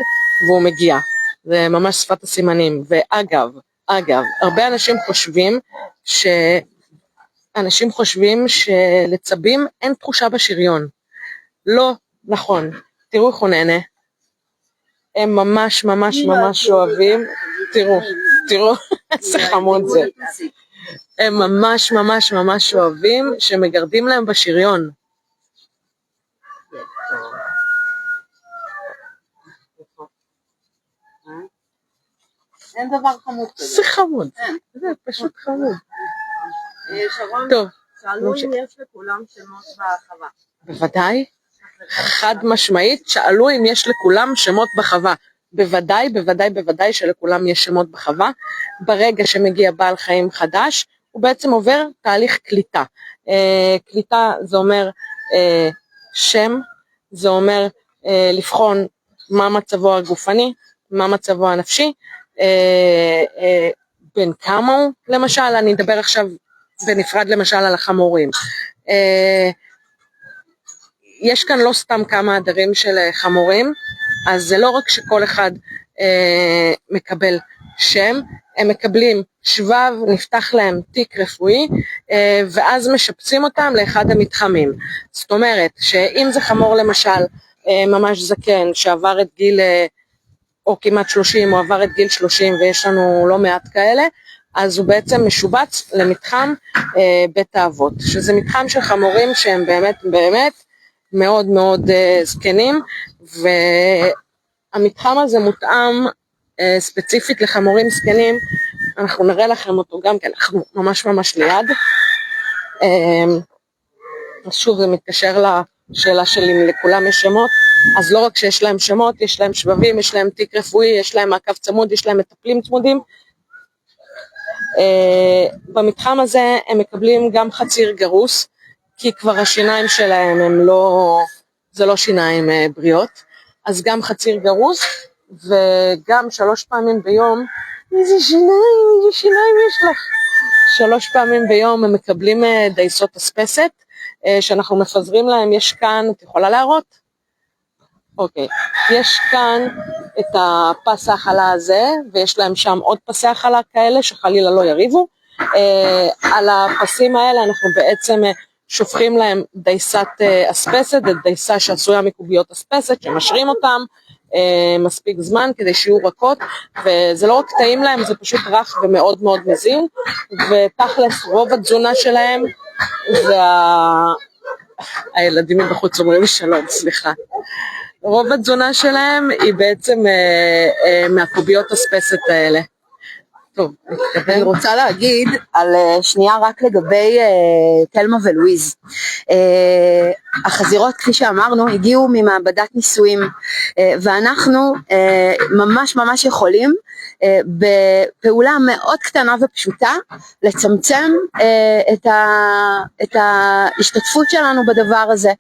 והוא מגיע. זה ממש שפת הסימנים. ואגב, הרבה אנשים חושבים שלצבים אין תחושה בשריון. לא נכון. תראו איך הוא נהנה. הם ממש אוהבים. תראו, איזה חמוד זה. הם ממש אוהבים שמגרדים להם בשריון. אין דבר חמוד כזה. זה חמוד. זה פשוט חמוד. שרון, שאלו אם יש לכולם שמות בחווה. בוודאי. חד משמעית, שאלו אם יש לכולם שמות בחווה. בוודאי שלכולם יש שמות בחווה. ברגע שמגיע בעל חיים חדש, הוא בעצם עובר תהליך קליטה. קליטה זה אומר שם, זה אומר לבחון מה מצבו הגופני, מה מצבו הנפשי, בין כמה הוא, למשל, אני אדבר עכשיו בנפרד למשל על החמורים. יש כאן לא סתם כמה עדרים של חמורים, אז זה לא רק שכל אחד מקבל שם, הם מקבלים שבב, נפתח להם תיק רפואי, ואז משפצים אותם לאחד המתחמים. זאת אומרת, שאם זה חמור למשל, ממש זקן, שעבר את גיל, או כמעט 30, או עבר את גיל 30, ויש לנו לא מעט כאלה, אז הוא בעצם משובץ למתחם בית האבות, שזה מתחם של חמורים שהם באמת מאוד זקנים, והמתחם הזה מותאם ספציפית לחמורים זקנים. אנחנו נראה לכם אותו גם כן, אנחנו ממש ליד. אז שוב זה מתקשר לשאלה שלי אם לכולם יש שמות, אז לא רק שיש להם שמות, יש להם שבבים, יש להם תיק רפואי, יש להם מעקב צמוד, יש להם מטפלים צמודים. במתחם הזה הם מקבלים גם חציר גרוס, כי כבר השיניים שלהם הם זה לא שיניים בריאות, אז גם חציר גרוס, וגם 3 פעמים ביום, איזה שיניים יש לך? 3 פעמים ביום הם מקבלים דייסות אספסת, שאנחנו מפזרים להם. יש כאן, את יכולה להראות? אוקיי, יש כאן את הפס ההחלה הזה, ויש להם שם עוד פסי החלה כאלה שחלילה לא יריבו. על הפסים האלה אנחנו בעצם שופכים להם דייסת אספסת, דייסה שעשויה מקוביות אספסת, שמשרים אותם מספיק זמן כדי שיהיו רכות, וזה לא רק טעים להם, זה פשוט רך ומאוד מאוד מזין, ותכלס רוב התזונה שלהם זה הילדים מבחוץ אומרים שלום, סליחה. רוב התזונה שלהם היא בעצם מהקוביות אספסת האלה. טוב, אני רוצה להגיד על שנייה רק לגבי תלמה ולואיז. החזירות, כפי שאמרנו, הגיעו ממעבדת ניסויים, ואנחנו ממש ממש יכולים בפעולה מאוד קטנה ופשוטה לצמצם את ההשתתפות שלנו בדבר הזה.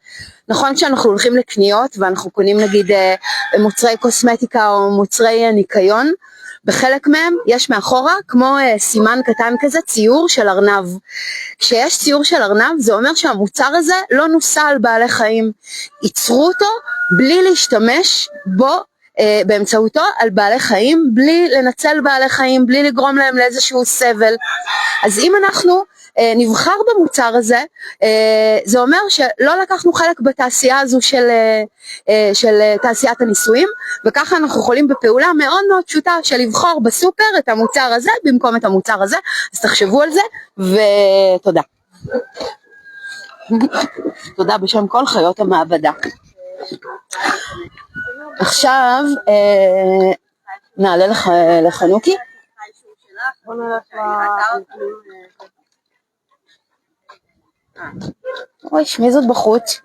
נכון שאנחנו הולכים לקניות ואנחנו קונים נגיד מוצרי קוסמטיקה או מוצרי ניקיון, בחלק מהם יש מאחורה כמו סימן קטן כזה ציור של ארנב. כשיש ציור של ארנב זה אומר שהמוצר הזה לא נוסע על בעלי חיים, ייצרו אותו בלי להשתמש בו באמצעותו על בעלי חיים, בלי לנצל בעלי חיים, בלי לגרום להם לאיזשהו סבל. אז אם אנחנו נבחר במוצר הזה, זה אומר שלא לקחנו חלק בתעשייה הזו של תעשיית הניסויים, וככה אנחנו יכולים בפעולה מאוד מאוד פשוטה של לבחור בסופר את המוצר הזה במקום את המוצר הזה. אז תחשבו על זה, ותודה. תודה בשם כל חיות המעבדה. עכשיו נעלה לחנוכי. אוי, שמי זאת בחוץ?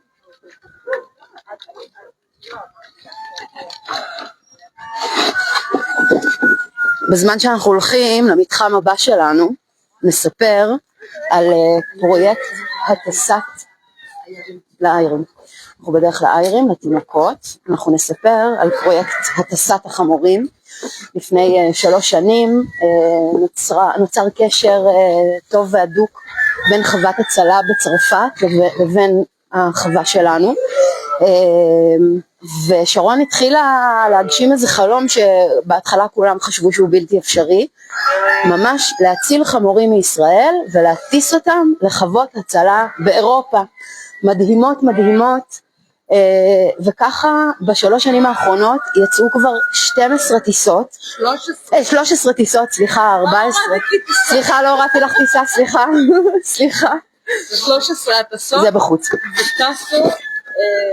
בזמן שאנחנו הולכים למתחם הבא שלנו, נספר על פרויקט הטסת לאיירים. אנחנו בדרך לאיירים, לתינוקות. אנחנו נספר על פרויקט הטסת החמורים. לפני 3 שנים נוצר קשר טוב והדוק בין חוות הצלה בצרפת לבין החווה שלנו, ושרון התחילה להגשים איזה חלום שבהתחלה כולם חשבו שהוא בלתי אפשרי, ממש להציל חמורים מישראל ולהטיס אותם לחוות הצלה באירופה. מדהימות מדהימות. וככה ב3 שנים האחרונות יצאו כבר 12 טיסות, 13 טיסות, סליחה, 14, סליחה, לא הורדתי לך טיסה, סליחה, 13 הטסות, זה בחוץ, וטסו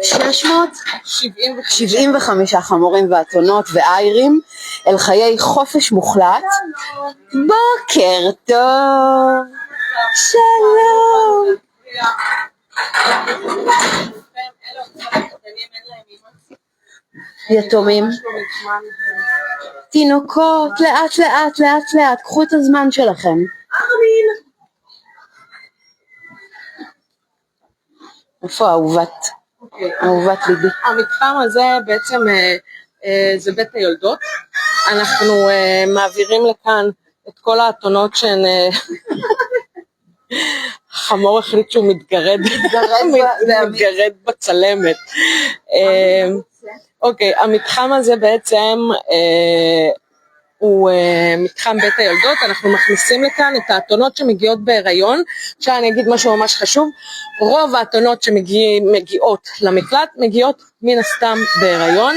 675 חמורים ואתונות ואיירים אל חיי חופש מוחלט. בוקר טוב, שלום. יתומים, תינוקות, לאט לאט לאט לאט, קחו את הזמן שלכם. איפה אהובת ליבי? המתחם הזה בעצם זה בית היולדות. אנחנו מעבירים לכאן את כל האתונות שהן חמור החליט שהוא מתגרד בצלמת. אוקיי, המתחם הזה בעצם הוא מתחם בית היולדות. אנחנו מכניסים לכאן את האתונות שמגיעות בהיריון. עכשיו אני אגיד משהו ממש חשוב, רוב האתונות שמגיעות למקלט מגיעות מן הסתם בהיריון.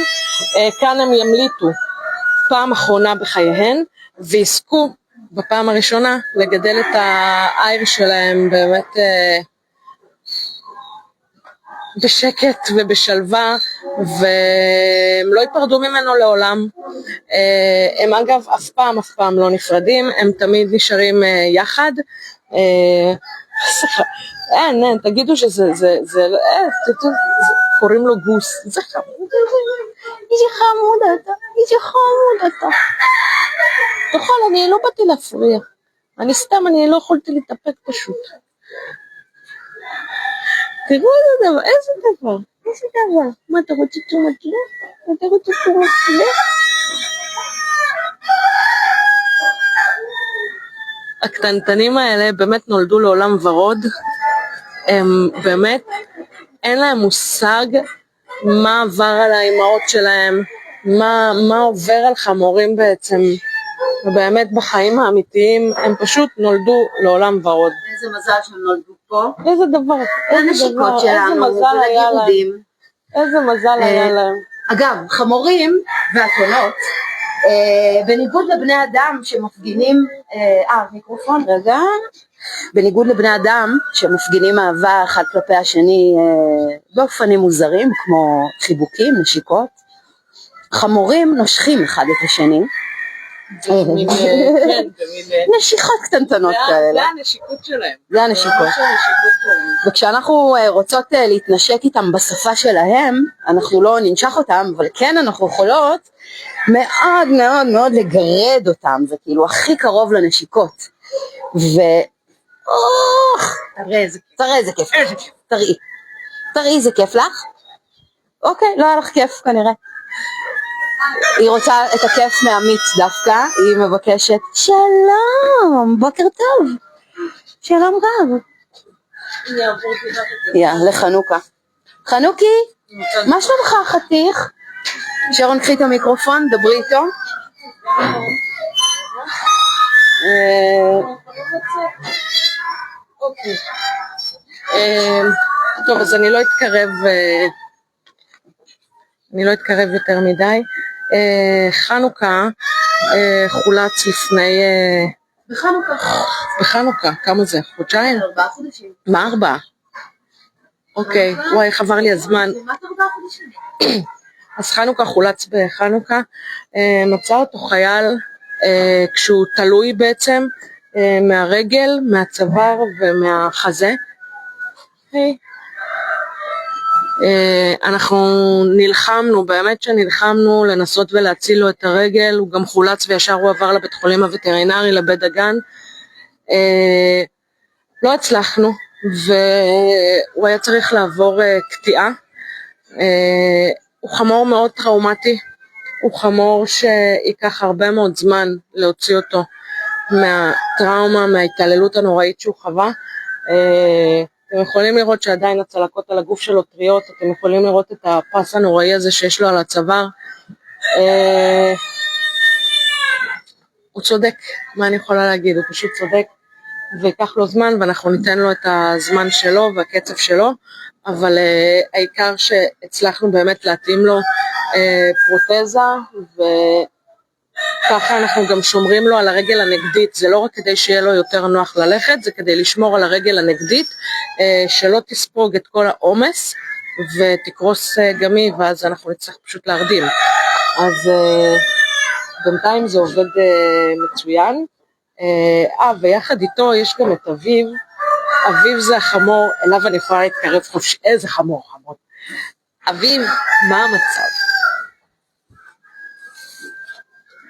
כאן הם ימליטו פעם אחרונה בחייהן ועסקו בפעם הראשונה לגדל את האייר שלהם באמת בשקט ובשלווה, והם לא ייפרדו ממנו לעולם. הם אגב אף פעם לא נפרדים, הם תמיד נשארים יחד. אין, תגידו שזה קוראים לו גוס, זה חמוד, איזה חמוד אתה. בכל, אני לא באתי להפריע, אני לא יכולתי להתאפק פשוט. תראו איזה דבר, מה אתה רוצה תשומת לב? הקטנטנים האלה באמת נולדו לעולם ורוד, הם באמת, אין להם מושג מה עבר על האימהות שלהם, מה עובר על חמורים בעצם, ובאמת בחיים האמיתיים הם פשוט נולדו לעולם ורוד. איזה מזל שהם נולדו פה. איזה דבר, הנשיקות שלנו, ולגירודים. איזה מזל היה להם. אגב, חמורים ואתונות, בניגוד לבני אדם שמפגינים, מיקרופון רגע, בניגוד לבני אדם שמפגינים אהבה אחד כלפי השני באופנים מוזרים כמו חיבוקים, נשיקות, חמורים נושכים אחד את השני, נשיכות קטנטנות כאלה. זה הנשיקות שלהם. זה הנשיקות. וכשאנחנו רוצות להתנשק איתם בשפה שלהם, אנחנו לא ננשך אותם, אבל כן אנחנו יכולות מאוד מאוד מאוד לגרד אותם, זה כאילו הכי קרוב לנשיקות. תראי איזה כיף. תראי איזה כיף לך. אוקיי, לא היה לך כיף כנראה. היא רוצה את הכיף מעמית דווקא, היא מבקשת שלום, בוקר טוב, שלום רב. לחנוכה. חנוכי, מה שלומך חתיך? שרון, קחי את המיקרופון, דברי איתו. אוקיי. טוב, אז אני לא אתקרב יותר מדי. חנוכה חולץ לפני... בחנוכה, כמה זה? חודשיים? 4 חודשים. מה 4? אוקיי, וואי, איך עבר לי הזמן. כמעט 4 חודשים. אז חנוכה חולץ בחנוכה, מצא אותו חייל כשהוא תלוי בעצם מהרגל, מהצוואר ומהחזה. אנחנו נלחמנו, באמת שנלחמנו לנסות ולהציל לו את הרגל, הוא גם חולץ וישר הוא עבר לבית חולים הווטרינרי, לבית דגן. לא הצלחנו, והוא היה צריך לעבור קטיעה. הוא חמור מאוד טראומטי, הוא חמור שיקח הרבה מאוד זמן להוציא אותו מהטראומה, מההתעללות הנוראית שהוא חווה. אתם יכולים לראות שעדיין הצלקות על הגוף שלו טריות, אתם יכולים לראות את הפס הנוראי הזה שיש לו על הצוואר. הוא צודק, מה אני יכולה להגיד, הוא פשוט צודק, ויקח לו זמן ואנחנו ניתן לו את הזמן שלו והקצב שלו, אבל העיקר שהצלחנו באמת להתאים לו פרוטזה, וככה אנחנו גם שומרים לו על הרגל הנגדית, זה לא רק כדי שיהיה לו יותר נוח ללכת, זה כדי לשמור על הרגל הנגדית, שלא תספוג את כל העומס ותקרוס גמי, ואז אנחנו נצטרך פשוט להרדים. אז בינתיים זה עובד מצוין. ויחד איתו יש גם את אביב. אביב זה החמור, אליו אני יכולה להתקרב חופשי. איזה חמור חמוד. אביב, מה המצב?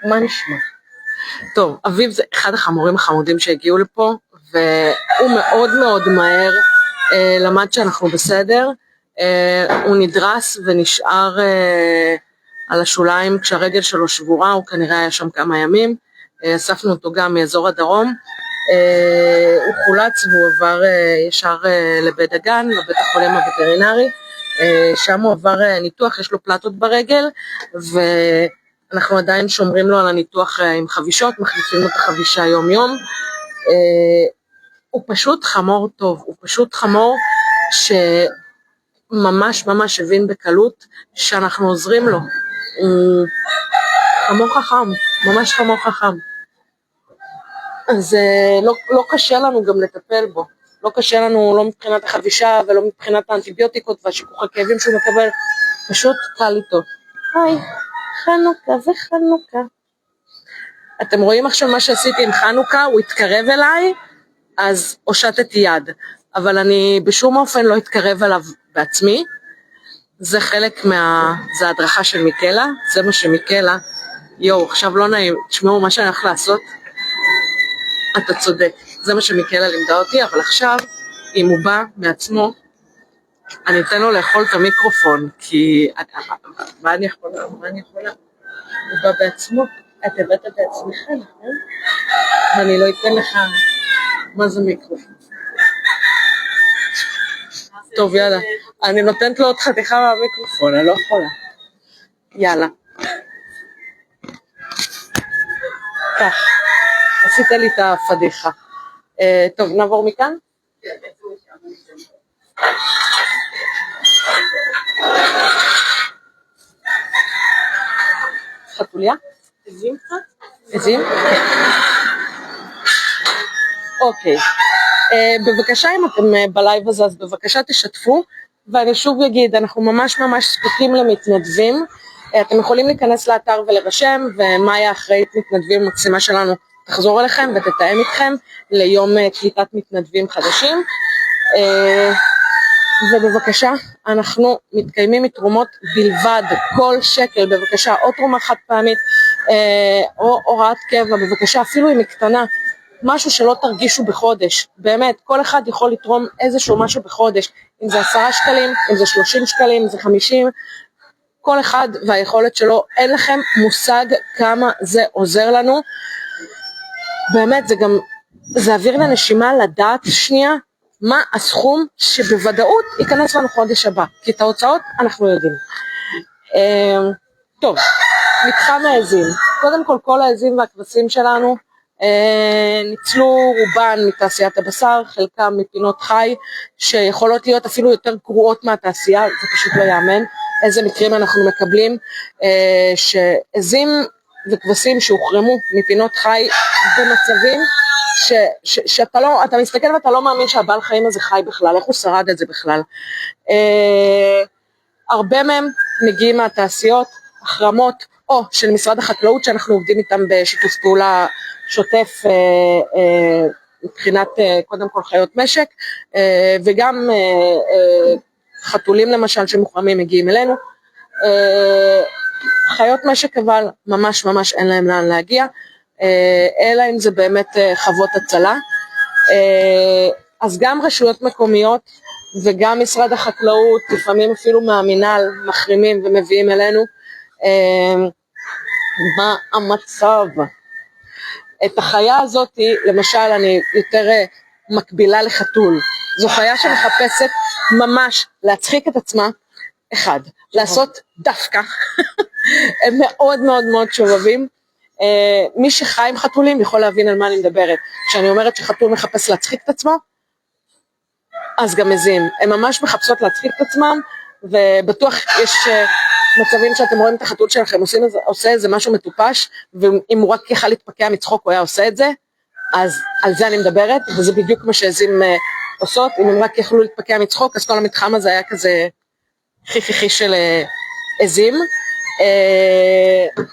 מה נשמע? טוב, אביב זה אחד החמורים החמודים שהגיעו לפה, והוא מאוד מאוד מהר למד שאנחנו בסדר. הוא נדרס ונשאר על השוליים כשהרגל שלו שבורה, הוא כנראה היה שם כמה ימים. אספנו אותו גם מאזור הדרום. הוא חולץ והוא עבר ישר לבית דגן, לבית החולים הווטרינרי. שם הוא עבר ניתוח, יש לו פלטות ברגל, ואנחנו עדיין שומרים לו על הניתוח עם חבישות, מחליפים לו את החבישה יום יום. הוא פשוט חמור טוב, הוא פשוט חמור שממש ממש הבין בקלות שאנחנו עוזרים לו. הוא חמור חכם, ממש חמור חכם. אז לא קשה לנו גם לטפל בו, לא קשה לנו לא מבחינת החבישה ולא מבחינת האנטיביוטיקות והשיכוך הכאבים שהוא מקבל, פשוט קל איתו. היי, חנוכה וחנוכה. אתם רואים עכשיו מה שעשיתי עם חנוכה, הוא התקרב אליי, אז הושטתי יד, אבל אני בשום אופן לא התקרב אליו בעצמי. זה חלק זה ההדרכה של מיקלה, זה מה שמיקלה, עכשיו לא נעים, תשמעו מה שאני הולך לעשות, אתה צודק, זה מה שמיקלה לימדה אותי, אבל עכשיו, אם הוא בא מעצמו, אני אתן לו לאכול את המיקרופון, כי מה אני יכולה? הוא בא בעצמו, את הבאת בעצמך, נכון? אני לא אתן לך, מה זה מיקרופון? טוב, יאללה. אני נותנת לו עוד חתיכה מהמיקרופון, אני לא יכולה. יאללה. כך, עשית לי את הפדיחה. טוב, נעבור מכאן? חתוליה? עזים קצת? עזים? אוקיי. בבקשה, אם אתם בלייב הזה, אז בבקשה תשתפו, ואני שוב אגיד, אנחנו ממש זקוקים למתנדבים. אתם יכולים להיכנס לאתר ולרשם, ומאיה אחראית מתנדבים מקסימה שלנו תחזור אליכם ותתאם איתכם ליום קליטת מתנדבים חדשים. ובבקשה, אנחנו מתקיימים מתרומות בלבד, כל שקל, בבקשה, או תרומה חד פעמית, או הוראת קבע, בבקשה, אפילו אם היא קטנה, משהו שלא תרגישו בחודש, באמת, כל אחד יכול לתרום איזשהו משהו בחודש, אם זה 10 שקלים, אם זה 30 שקלים, אם זה 50, כל אחד והיכולת שלו, אין לכם מושג כמה זה עוזר לנו, באמת, זה אוויר לנשימה לדעת שנייה, מה הסכום שבוודאות ייכנס לנו חודש הבא, כי את ההוצאות אנחנו יודעים. טוב, מתחם העזים, קודם כל העזים והכבשים שלנו ניצלו רובן מתעשיית הבשר, חלקם מפינות חי שיכולות להיות אפילו יותר גרועות מהתעשייה, זה פשוט לא יאמן איזה מקרים אנחנו מקבלים, שעזים וכבשים שהוחרמו מפינות חי במצבים שאתה לא, אתה מסתכל ואתה לא מאמין שהבעל חיים הזה חי בכלל, איך הוא שרד את זה בכלל. הרבה מהם מגיעים מהתעשיות, החרמות או של משרד החקלאות שאנחנו עובדים איתם בשיתוף פעולה שוטף מבחינת קודם כל חיות משק, וגם חתולים למשל שמוחרמים מגיעים אלינו. חיות משק אבל ממש אין להם לאן להגיע, אלא אם זה באמת חוות הצלה. אז גם רשויות מקומיות וגם משרד החקלאות, לפעמים אפילו מהמינהל מחרימים ומביאים אלינו. מה המצב? את החיה הזאת, למשל, אני יותר מקבילה לחתול. זו חיה שמחפשת ממש להצחיק את עצמה, אחד, לעשות דווקא, הם מאוד שובבים. מי שחי עם חתולים יכול להבין על מה אני מדברת. כשאני אומרת שחתול מחפש להצחיק את עצמו, אז גם עזים, הם ממש מחפשות להצחיק את עצמם, ובטוח יש מצבים שאתם רואים את החתול שלכם עושה איזה משהו מטופש, ואם הוא רק יכל להתפקע מצחוק הוא היה עושה את זה, אז על זה אני מדברת, וזה בדיוק מה שעזים עושות. אם הם רק יכלו להתפקע מצחוק, אז כל המתחם הזה היה כזה חיכי של עזים.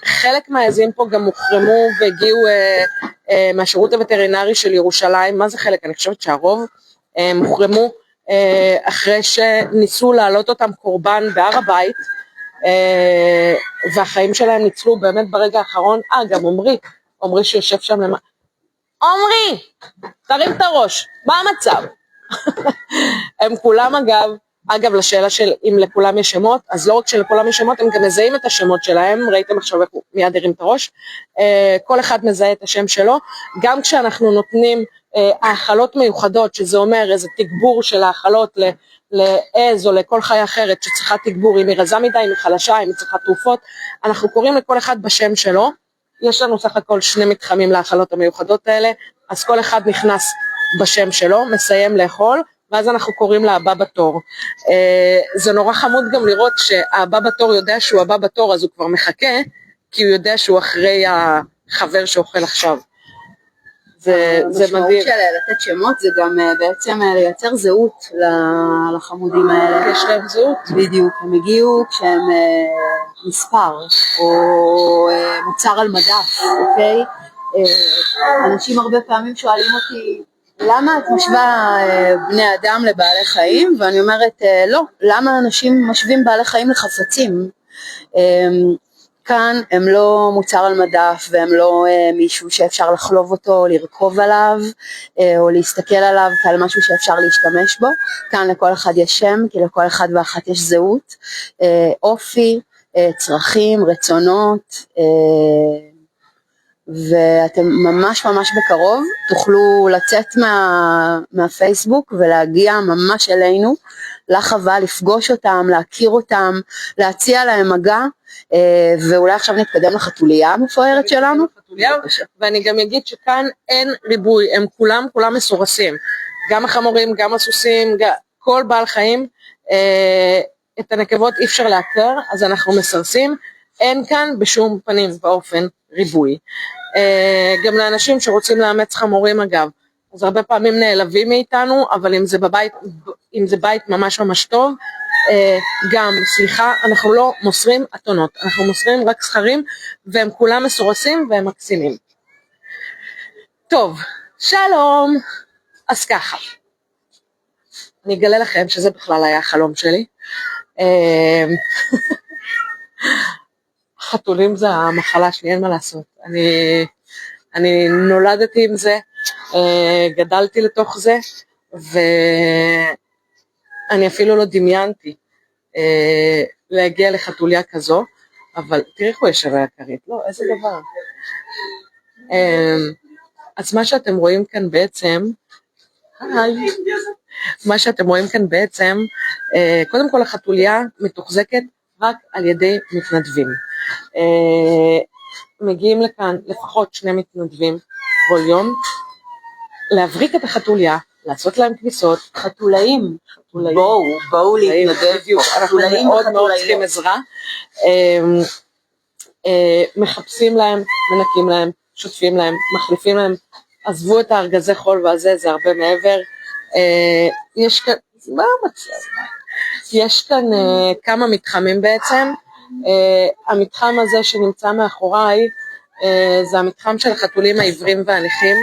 חלק מהעזים פה גם הוחרמו והגיעו מהשירות הווטרינרי של ירושלים. מה זה חלק? אני חושבת שהרוב הוחרמו אחרי שניסו להעלות אותם קורבן בהר הבית, והחיים שלהם ניצלו באמת ברגע האחרון. גם עומרי שיושב שם עומרי, תרים את הראש, מה המצב? הם כולם אגב לשאלה של אם לכולם יש שמות, אז לא רק שלכולם יש שמות, הם גם מזהים את השמות שלהם, ראיתם עכשיו איך הוא מיד הרים את הראש, כל אחד מזהה את השם שלו. גם כשאנחנו נותנים האכלות מיוחדות, שזה אומר איזה תגבור של האכלות לעז או לכל חיה אחרת שצריכה תגבור, אם היא רזה מדי, אם היא חלשה, אם היא צריכה תרופות, אנחנו קוראים לכל אחד בשם שלו. יש לנו סך הכל 2 מתחמים לאכלות המיוחדות האלה, אז כל אחד נכנס בשם שלו, מסיים לאכול, ואז אנחנו קוראים לה הבא בתור. זה נורא חמוד גם לראות שהבא בתור יודע שהוא הבא בתור, אז הוא כבר מחכה, כי הוא יודע שהוא אחרי החבר שאוכל עכשיו. זה מדהים. המשמעות של לתת שמות זה גם בעצם לייצר זהות לחמודים האלה. יש להם זהות. בדיוק, הם הגיעו כשהם מספר או מוצר על מדף, אוקיי? אנשים הרבה פעמים שואלים אותי, למה את משווה בני אדם לבעלי חיים? ואני אומרת, לא, למה אנשים משווים בעלי חיים לחפצים? כאן הם לא מוצר על מדף, והם לא מישהו שאפשר לחלוב אותו, לרכוב עליו, או להסתכל עליו כעל משהו שאפשר להשתמש בו. כאן לכל אחד יש שם, כי לכל אחד ואחת יש זהות, אופי, צרכים, רצונות, ואתם ממש ממש בקרוב תוכלו לצאת מהפייסבוק ולהגיע ממש אלינו לחווה, לפגוש אותם, להכיר אותם, להציע להם מגע, ואולי עכשיו נתקדם לחתוליה המפוארת שלנו. ואני גם אגיד שכאן אין ריבוי, הם כולם מסורסים, גם החמורים, גם הסוסים, כל בעל חיים. את הנקבות אי אפשר לאתר, אז אנחנו מסרסים, אין כאן בשום פנים ואופן ריבוי. גם לאנשים שרוצים לאמץ חמורים אגב, אז הרבה פעמים נעלבים מאיתנו, אבל אם זה בית ממש ממש טוב, גם, סליחה, אנחנו לא מוסרים אתונות, אנחנו מוסרים רק זכרים, והם כולם מסורסים והם מקסימים. טוב, שלום. אז ככה, אני אגלה לכם שזה בכלל היה החלום שלי. חתולים זה המחלה שלי, אין מה לעשות. אני נולדתי עם זה, גדלתי לתוך זה, ואני אפילו לא דמיינתי להגיע לחתוליה כזו, אבל תראי איך הוא ישב היקרית, לא, איזה דבר. אז מה שאתם רואים כאן בעצם, קודם כל החתוליה מתוחזקת רק על ידי מתנדבים. מגיעים לכאן לפחות 2 מתנדבים כל יום, להבריק את החתוליה, לעשות להם כביסות. חתולאים, בואו להתנדב, אנחנו מאוד מאוד צריכים עזרה. מחפשים להם, מנקים להם, שוטפים להם, מחליפים להם, עזבו את הארגזי חול והזה, זה הרבה מעבר. יש כאן, יש כאן כמה מתחמים בעצם. המתחם הזה שנמצא מאחוריי, זה המתחם של החתולים העיוורים והנכים.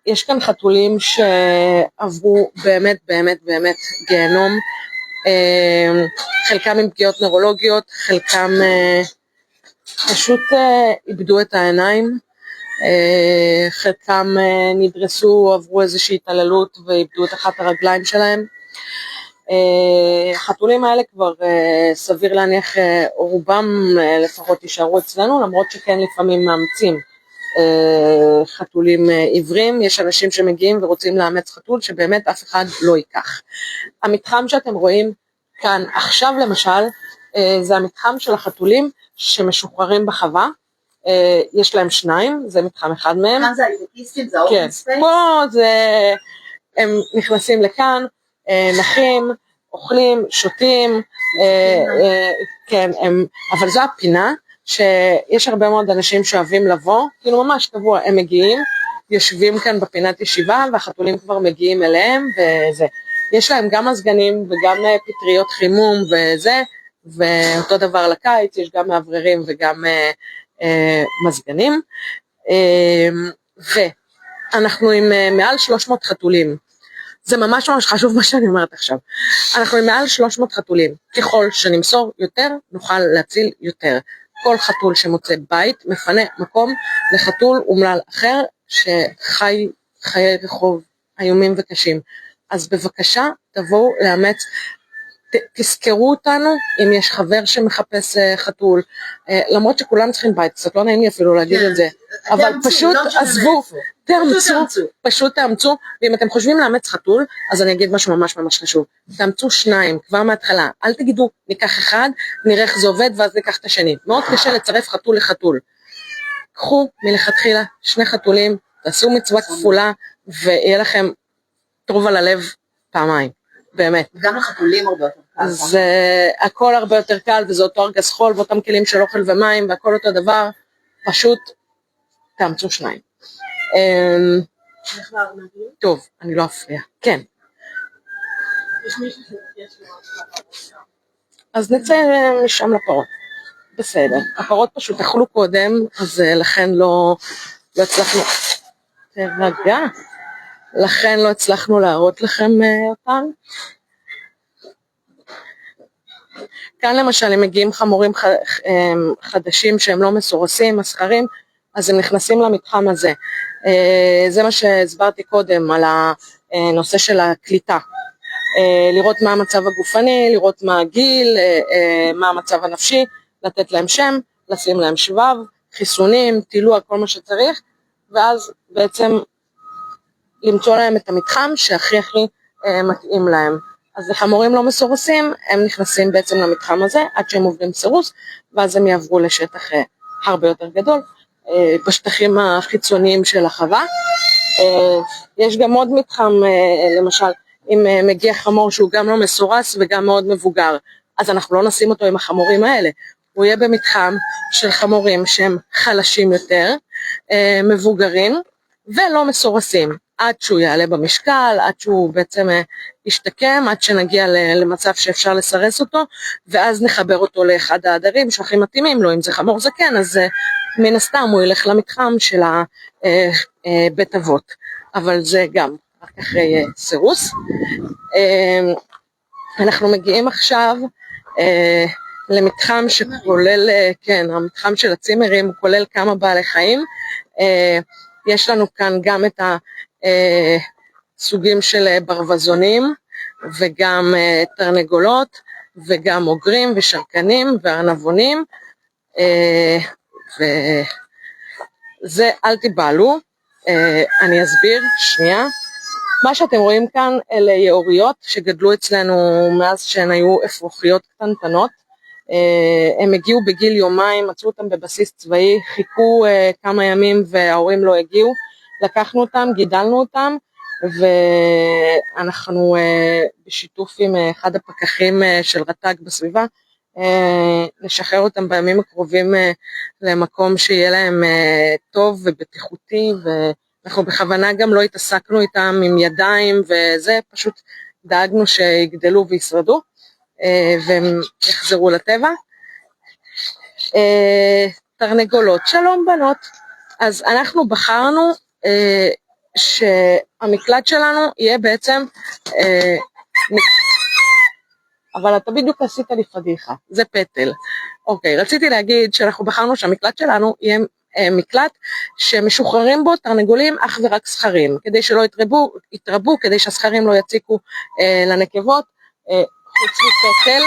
יש כאן חתולים שעברו באמת באמת באמת גיהנום, חלקם עם פגיעות נוירולוגיות, חלקם פשוט איבדו את העיניים, חלקם נדרסו, עברו איזושהי התעללות ואיבדו את אחת הרגליים שלהם. החתולים האלה כבר סביר להניח רובם לפחות יישארו אצלנו, למרות שכן לפעמים מאמצים חתולים עיוורים. יש אנשים שמגיעים ורוצים לאמץ חתול שבאמת אף אחד לא ייקח. המתחם שאתם רואים כאן עכשיו למשל, זה המתחם של החתולים שמשוחררים בחווה, יש להם 2, זה מתחם אחד מהם. כאן זה הייטקיסטים, זה אופן ספייס? פה הם נכנסים לכאן, נחים, אוכלים, שותים, כן, אבל זו הפינה שיש הרבה מאוד אנשים שאוהבים לבוא, כאילו ממש קבוע, הם מגיעים, יושבים כאן בפינת ישיבה, והחתולים כבר מגיעים אליהם, וזה. יש להם גם מזגנים וגם פטריות חימום וזה, ואותו דבר לקיץ, יש גם מאווררים וגם מזגנים, ואנחנו עם מעל 300 חתולים. זה ממש ממש חשוב מה שאני אומרת עכשיו. אנחנו עם מעל 300 חתולים. ככל שנמסור יותר, נוכל להציל יותר. כל חתול שמוצא בית, מפנה מקום לחתול אומלל אחר, שחי חיי רחוב איומים וקשים. אז בבקשה, תבואו לאמץ, תזכרו אותנו אם יש חבר שמחפש חתול, למרות שכולם צריכים בית, קצת לא נעים לי אפילו להגיד את זה, אבל פשוט עזבו, פשוט תאמצו, ואם אתם חושבים לאמץ חתול, אז אני אגיד משהו ממש ממש חשוב, תאמצו 2 כבר מההתחלה, אל תגידו ניקח 1, נראה איך זה עובד ואז ניקח את השני, מאוד קשה לצרף חתול לחתול, קחו מלכתחילה 2 חתולים, תעשו מצווה כפולה, ויהיה לכם טוב על הלב פעמיים, באמת. גם לחתולים הרבה יותר קל. אז הכל הרבה יותר קל, וזה אותו ארגז חול, ואותם כלים של אוכל ומים, והכל אותו דבר, פשוט תאמצו 2. טוב, אני לא אפריע. כן. אז נצא משם לפרות. בסדר. הפרות פשוט אכלו קודם, אז לכן לא הצלחנו. תרגע. לכן לא הצלחנו להראות לכם אותם. כאן למשל הם מגיעים חמורים חדשים שהם לא מסורסים, מסחרים, אז הם נכנסים למתחם הזה. זה מה שהסברתי קודם על הנושא של הקליטה. לראות מה המצב הגופני, לראות מה הגיל, מה המצב הנפשי, לתת להם שם, לשים להם שבב, חיסונים, טילוע, כל מה שצריך, ואז בעצם למצוא להם את המתחם שהכי מתאים להם. אז לחמורים לא מסורסים, הם נכנסים בעצם למתחם הזה, עד שהם עוברים סירוס, ואז הם יעברו לשטח הרבה יותר גדול, בשטחים החיצוניים של החווה. יש גם עוד מתחם, למשל, אם מגיע חמור שהוא גם לא מסורס וגם מאוד מבוגר, אז אנחנו לא נשים אותו עם החמורים האלה, הוא יהיה במתחם של חמורים שהם חלשים יותר, מבוגרים ולא מסורסים, עד שהוא יעלה במשקל, עד שהוא בעצם ישתקם, עד שנגיע למצב שאפשר לסרס אותו, ואז נחבר אותו לאחד העדרים שהכי מתאימים לו. אם זה חמור זקן, אז מן הסתם הוא ילך למתחם של בית אבות, אבל זה גם רק אחרי סירוס. אנחנו מגיעים עכשיו למתחם שכולל, כן, המתחם של הצימרים, הוא כולל כמה בעלי חיים. יש לנו כאן גם את הסוגים של ברווזונים, וגם תרנגולות, וגם אוגרים ושרקנים וארנבונים, וזה אל תיבהלו, אני אסביר שנייה. מה שאתם רואים כאן אלה יאוריות שגדלו אצלנו מאז שהן היו אפרוחיות קטנטנות. הם הגיעו בגיל יומיים, מצאו אותם בבסיס צבאי, חיכו כמה ימים וההורים לא הגיעו, לקחנו אותם, גידלנו אותם, ואנחנו בשיתוף עם אחד הפקחים של רט"ג בסביבה, נשחרר אותם בימים הקרובים למקום שיהיה להם טוב ובטיחותי, ואנחנו בכוונה גם לא התעסקנו איתם עם ידיים וזה, פשוט דאגנו שיגדלו וישרדו והם יחזרו לטבע. תרנגולות, שלום בנות. אז אנחנו בחרנו שהמקלט שלנו יהיה בעצם, אבל אתה בדיוק עשית לי פדיחה, זה פטל. אוקיי, רציתי להגיד שאנחנו בחרנו שהמקלט שלנו יהיה מקלט שמשוחררים בו תרנגולים אך ורק זכרים, כדי שלא יתרבו, כדי שהזכרים לא יציקו לנקבות, חוץ מפטל.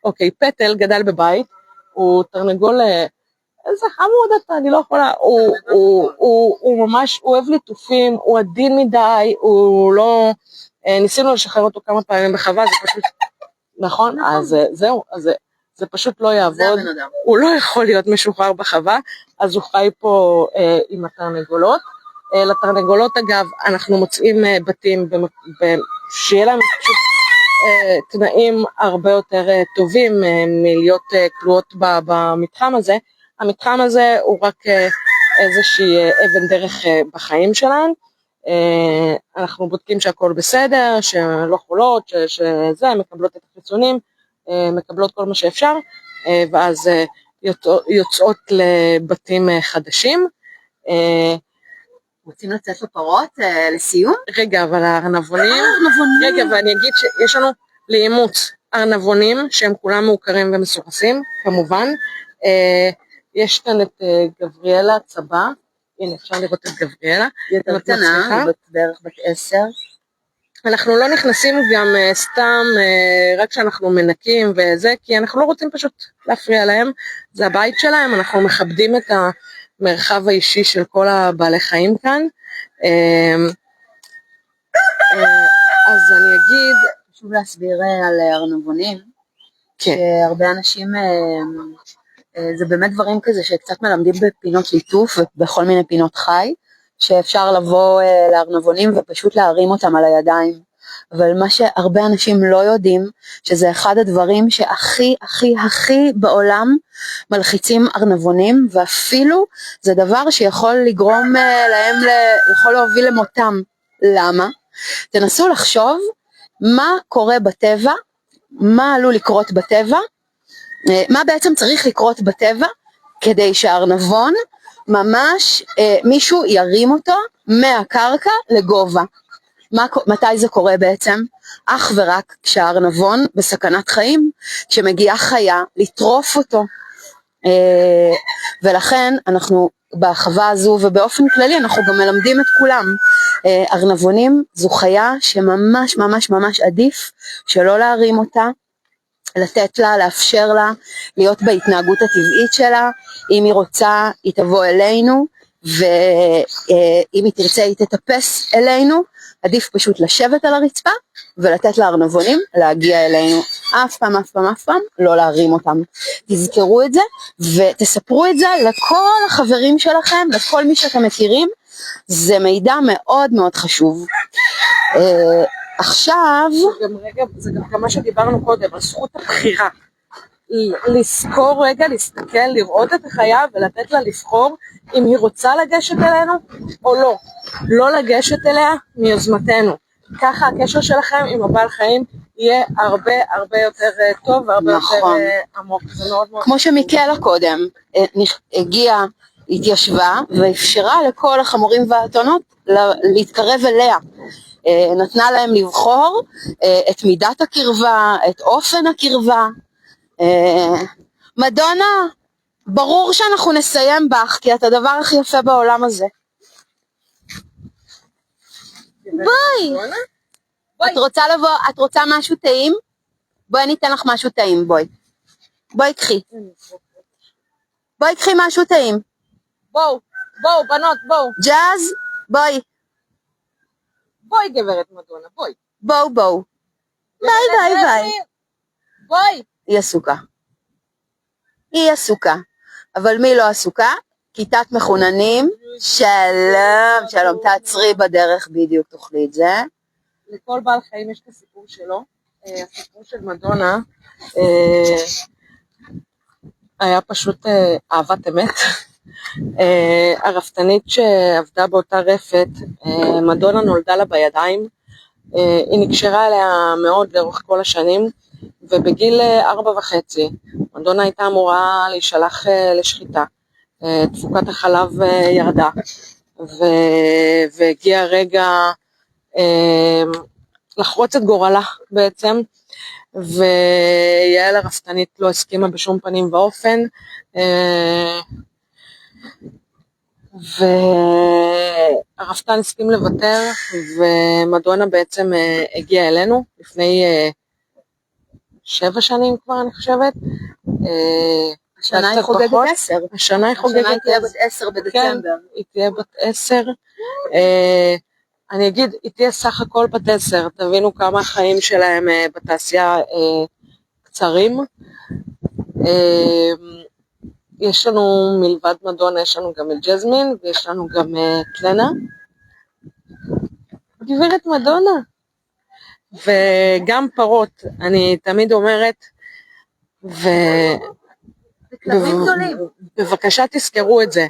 אוקיי, פטל גדל בבית, הוא תרנגול, איזה חמוד אתה, אני לא יכולה, הוא ממש, הוא אוהב ליטופים, הוא עדין מדי, הוא לא, ניסינו לשחרר אותו כמה פעמים בחווה, זה פשוט, נכון? אז זהו, אז זה פשוט לא יעבוד, הוא לא יכול להיות משוחרר בחווה, אז הוא חי פה עם התרנגולות. לתרנגולות אגב, אנחנו מוצאים בתים שיהיה להם פשוט תנאים הרבה יותר טובים מלהיות כלואות במתחם הזה. המתחם הזה הוא רק איזושהי אבן דרך בחיים שלנו. אנחנו בודקים שהכל בסדר, שלא חולות, שזה, מקבלות את החיסונים, מקבלות כל מה שאפשר, ואז יוצאות לבתים חדשים. רוצים לצאת לפרות לסיום? רגע, אבל הארנבונים, רגע, ואני אגיד שיש לנו לאימוץ ארנבונים שהם כולם מעוקרים ומסורסים, כמובן. יש כאן את גבריאלה צבא, הנה אפשר לראות את גבריאלה. היא יותר קטנה, בערך בת 10. אנחנו לא נכנסים גם סתם, רק שאנחנו מנקים וזה, כי אנחנו לא רוצים פשוט להפריע להם, זה הבית שלהם, אנחנו מכבדים את המרחב האישי של כל הבעלי חיים כאן. אז אני אגיד, חשוב להסביר על ארנבונים, כן. שהרבה אנשים, זה באמת דברים כזה שקצת מלמדים בפינות ליטוף ובכל מיני פינות חי, שאפשר לבוא לארנבונים ופשוט להרים אותם על הידיים, אבל מה שהרבה אנשים לא יודעים, שזה אחד הדברים שהכי הכי הכי בעולם מלחיצים ארנבונים, ואפילו זה דבר שיכול לגרום להם, יכול להוביל למותם. למה? תנסו לחשוב מה קורה בטבע, מה עלול לקרות בטבע, מה בעצם צריך לקרות בטבע, כדי שהארנבון ממש מישהו ירים אותו מהקרקע לגובה. מתי זה קורה בעצם? אך ורק כשהארנבון בסכנת חיים, כשמגיעה חיה לטרוף אותו. ולכן אנחנו בחווה הזו ובאופן כללי אנחנו גם מלמדים את כולם. ארנבונים זו חיה שממש ממש ממש עדיף שלא להרים אותה, לתת לה, לאפשר לה, להיות בהתנהגות הטבעית שלה. אם היא רוצה, היא תבוא אלינו, ואם היא תרצה, היא תטפס אלינו. עדיף פשוט לשבת על הרצפה, ולתת לארנבונים להגיע אלינו. אף פעם, אף פעם, אף פעם, לא להרים אותם. תזכרו את זה, ותספרו את זה לכל החברים שלכם, לכל מי שאתם מכירים. זה מידע מאוד מאוד חשוב. עכשיו... זה גם מה שדיברנו קודם, על זכות הבחירה. לזכור רגע, להסתכל, לראות את החיה ולתת לה לבחור אם היא רוצה לגשת אלינו או לא. לא לגשת אליה מיוזמתנו. ככה הקשר שלכם עם הבעל חיים יהיה הרבה הרבה יותר טוב והרבה יותר עמוק. זה מאוד מאוד... כמו שמיקלה קודם הגיעה, התיישבה ואפשרה לכל החמורים והאתונות להתקרב אליה. נתנה להם לבחור את מידת הקרבה, את אופן הקרבה. מדונה, ברור שאנחנו נסיים בך, כי את הדבר הכי יפה בעולם הזה. בואי. את רוצה לבוא, את רוצה משהו טעים? בואי אני אתן לך משהו טעים, בואי. בואי קחי. בואי קחי משהו טעים. בואו, בנות, בואו. ג'אז, בואי. בואי גברת מדונה, בואי. בואו. ביי. בואי. היא עסוקה. היא עסוקה. אבל מי לא עסוקה? כיתת מחוננים. שלום, תעצרי בדרך בדיוק, תאכלי את זה. לכל בעל חיים יש את הסיפור שלו. הסיפור של מדונה היה פשוט אהבת אמת. הרפתנית שעבדה באותה רפת, מדונה נולדה לה בידיים. היא נקשרה אליה מאוד לאורך כל השנים, ובגיל 4.5 מדונה הייתה אמורה להישלח לשחיטה. תפוקת החלב ירדה, והגיע הרגע לחרוץ את גורלה בעצם, ויעל הרפתנית לא הסכימה בשום פנים ואופן, והרפתן הסכים לוותר, ומדונה בעצם הגיעה אלינו לפני 7 שנים כבר, אני חושבת. השנה היא חוגגת 10. השנה היא חוגגת 10. השנה היא תהיה בת 10 בדצמבר. כן, היא תהיה בת 10. אני אגיד, היא תהיה סך הכל בת 10. תבינו כמה החיים שלהם בתעשייה קצרים. יש לנו מלבד מדונה, יש לנו גם את ג'זמין, ויש לנו גם קלנה. גברת מדונה. וגם פרות, אני תמיד אומרת, בבקשה תזכרו את זה,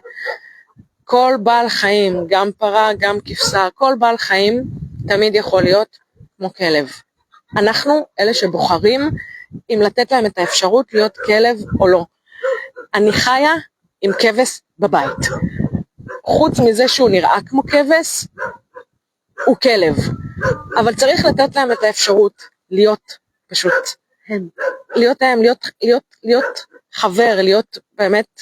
כל בעל חיים, גם פרה, גם כבשה, כל בעל חיים תמיד יכול להיות כמו כלב. אנחנו אלה שבוחרים אם לתת להם את האפשרות להיות כלב או לא. אני חיה עם כבש בבית. חוץ מזה שהוא נראה כמו כבש, הוא כלב. אבל צריך לתת להם את האפשרות להיות פשוט. להיות להם, להיות חבר, להיות באמת,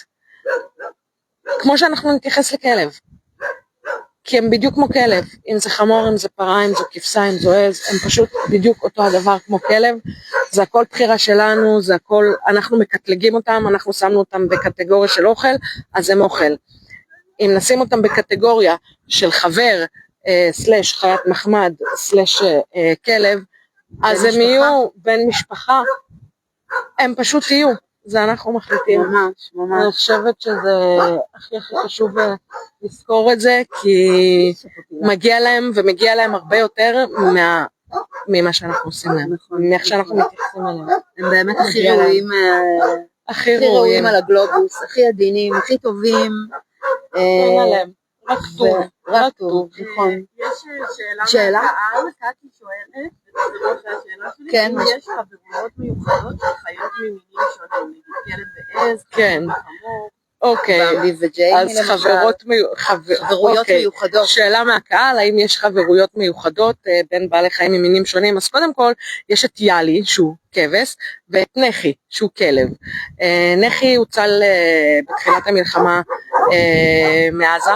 כמו שאנחנו נתייחס לכלב. כי הם בדיוק כמו כלב. אם זה חמור, אם זה פרה, אם זה כבשה, אם זה עז, הם פשוט בדיוק אותו הדבר כמו כלב. זה הכל בחירה שלנו, זה הכל, אנחנו מקטלגים אותם, אנחנו שמנו אותם בקטגוריה של אוכל, אז הם אוכל. אם נשים אותם בקטגוריה של חבר, סלש חיית מחמד, סלש כלב, אז הם יהיו בן משפחה, הם פשוט יהיו, זה אנחנו מחליטים. ממש. אני חושבת שזה הכי חשוב לזכור את זה, כי מגיע להם ומגיע להם הרבה יותר ממה שאנחנו עושים להם, מאיך שאנחנו מתייחסים אליהם. הם באמת הכי ראויים על הגלובוס, הכי עדינים, הכי טובים. אין עליהם, רק טוב, נכון. יש שאלה? מהקהל, קטי שואלת, ותחזרו אחרי השאלה שלי, כן. אם יש חברויות מיוחדות של חיות ממינים שונים, נגיד כלב ועז, כן. חמור. אוקיי, במבי וג'יימי אז חברויות מיוחדות. שאלה מהקהל, האם יש חברויות מיוחדות בין בעלי חיים ממינים שונים? אז קודם כל, יש את יאלי, שהוא כבש, ואת נחי, שהוא כלב. נחי הוצל בתחילת המלחמה מעזה,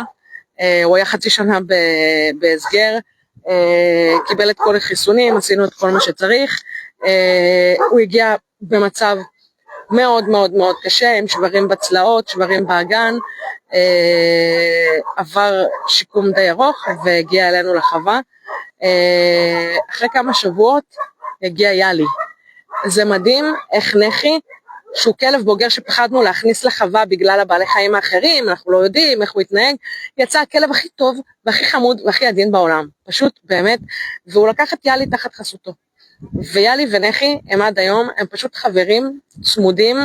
הוא היה חצי שנה בהסגר, קיבל את כל החיסונים, עשינו את כל מה שצריך, הוא הגיע במצב מאוד מאוד מאוד קשה, עם שברים בצלעות, שברים באגן, עבר שיקום די ארוך והגיע אלינו לחווה. אחרי כמה שבועות הגיע יאלי. זה מדהים איך נחי, שהוא כלב בוגר שפחדנו להכניס לחווה בגלל הבעלי חיים האחרים, אנחנו לא יודעים איך הוא יתנהג, יצא הכלב הכי טוב והכי חמוד והכי עדין בעולם, פשוט באמת, והוא לקח את יאלי תחת חסותו. ויאלי ונחי הם עד היום, הם פשוט חברים צמודים,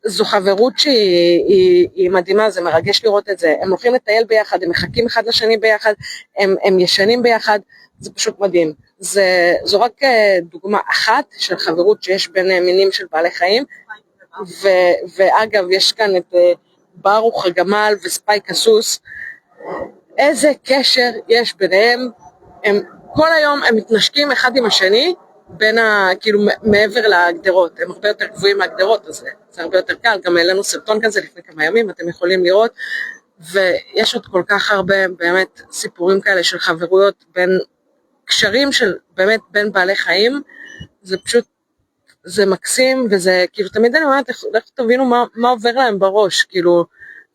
זו חברות שהיא מדהימה, זה מרגש לראות את זה, הם הולכים לטייל ביחד, הם מחכים אחד לשני ביחד, הם ישנים ביחד, זה פשוט מדהים. זו רק דוגמה אחת של חברות שיש בין מינים של בעלי חיים, ואגב יש כאן את ברוך הגמל וספייק הסוס, איזה קשר יש ביניהם, כל היום הם מתנשקים אחד עם השני, כאילו מעבר להגדרות, הם הרבה יותר גבוהים מהגדרות, אז זה הרבה יותר קל, גם העלינו סרטון כזה לפני כמה ימים, אתם יכולים לראות, ויש עוד כל כך הרבה באמת סיפורים כאלה של חברויות בין קשרים של באמת בין בעלי חיים, זה פשוט, זה מקסים, וזה כאילו תמיד אני אומרת, איך תבינו מה עובר להם בראש, כאילו,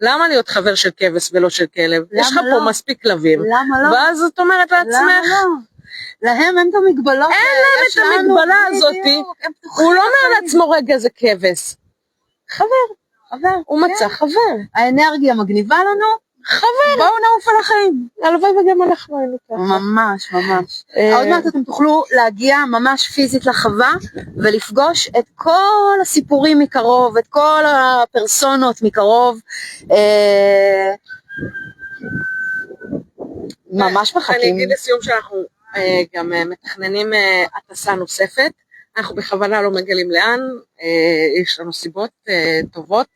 למה להיות חבר של כבש ולא של כלב? יש לך פה מספיק כלבים. למה לא? ואז את אומרת לעצמך, למה לא? להם אין את המגבלות. אין להם את המגבלה הזאת, הוא לא אומר לעצמו רגע זה כבש. חבר, הוא מצא חבר. האנרגיה מגניבה לנו, חבר. בואו נעוף על החיים. הלוואי וגם אנחנו היינו ככה. ממש, ממש. עוד מעט אתם תוכלו להגיע ממש פיזית לחווה, ולפגוש את כל הסיפורים מקרוב, את כל הפרסונות מקרוב. ממש מחכים. אני אגיד לסיום שאנחנו גם מתכננים הטסה נוספת, אנחנו בכוונה לא מגלים לאן, יש לנו סיבות טובות.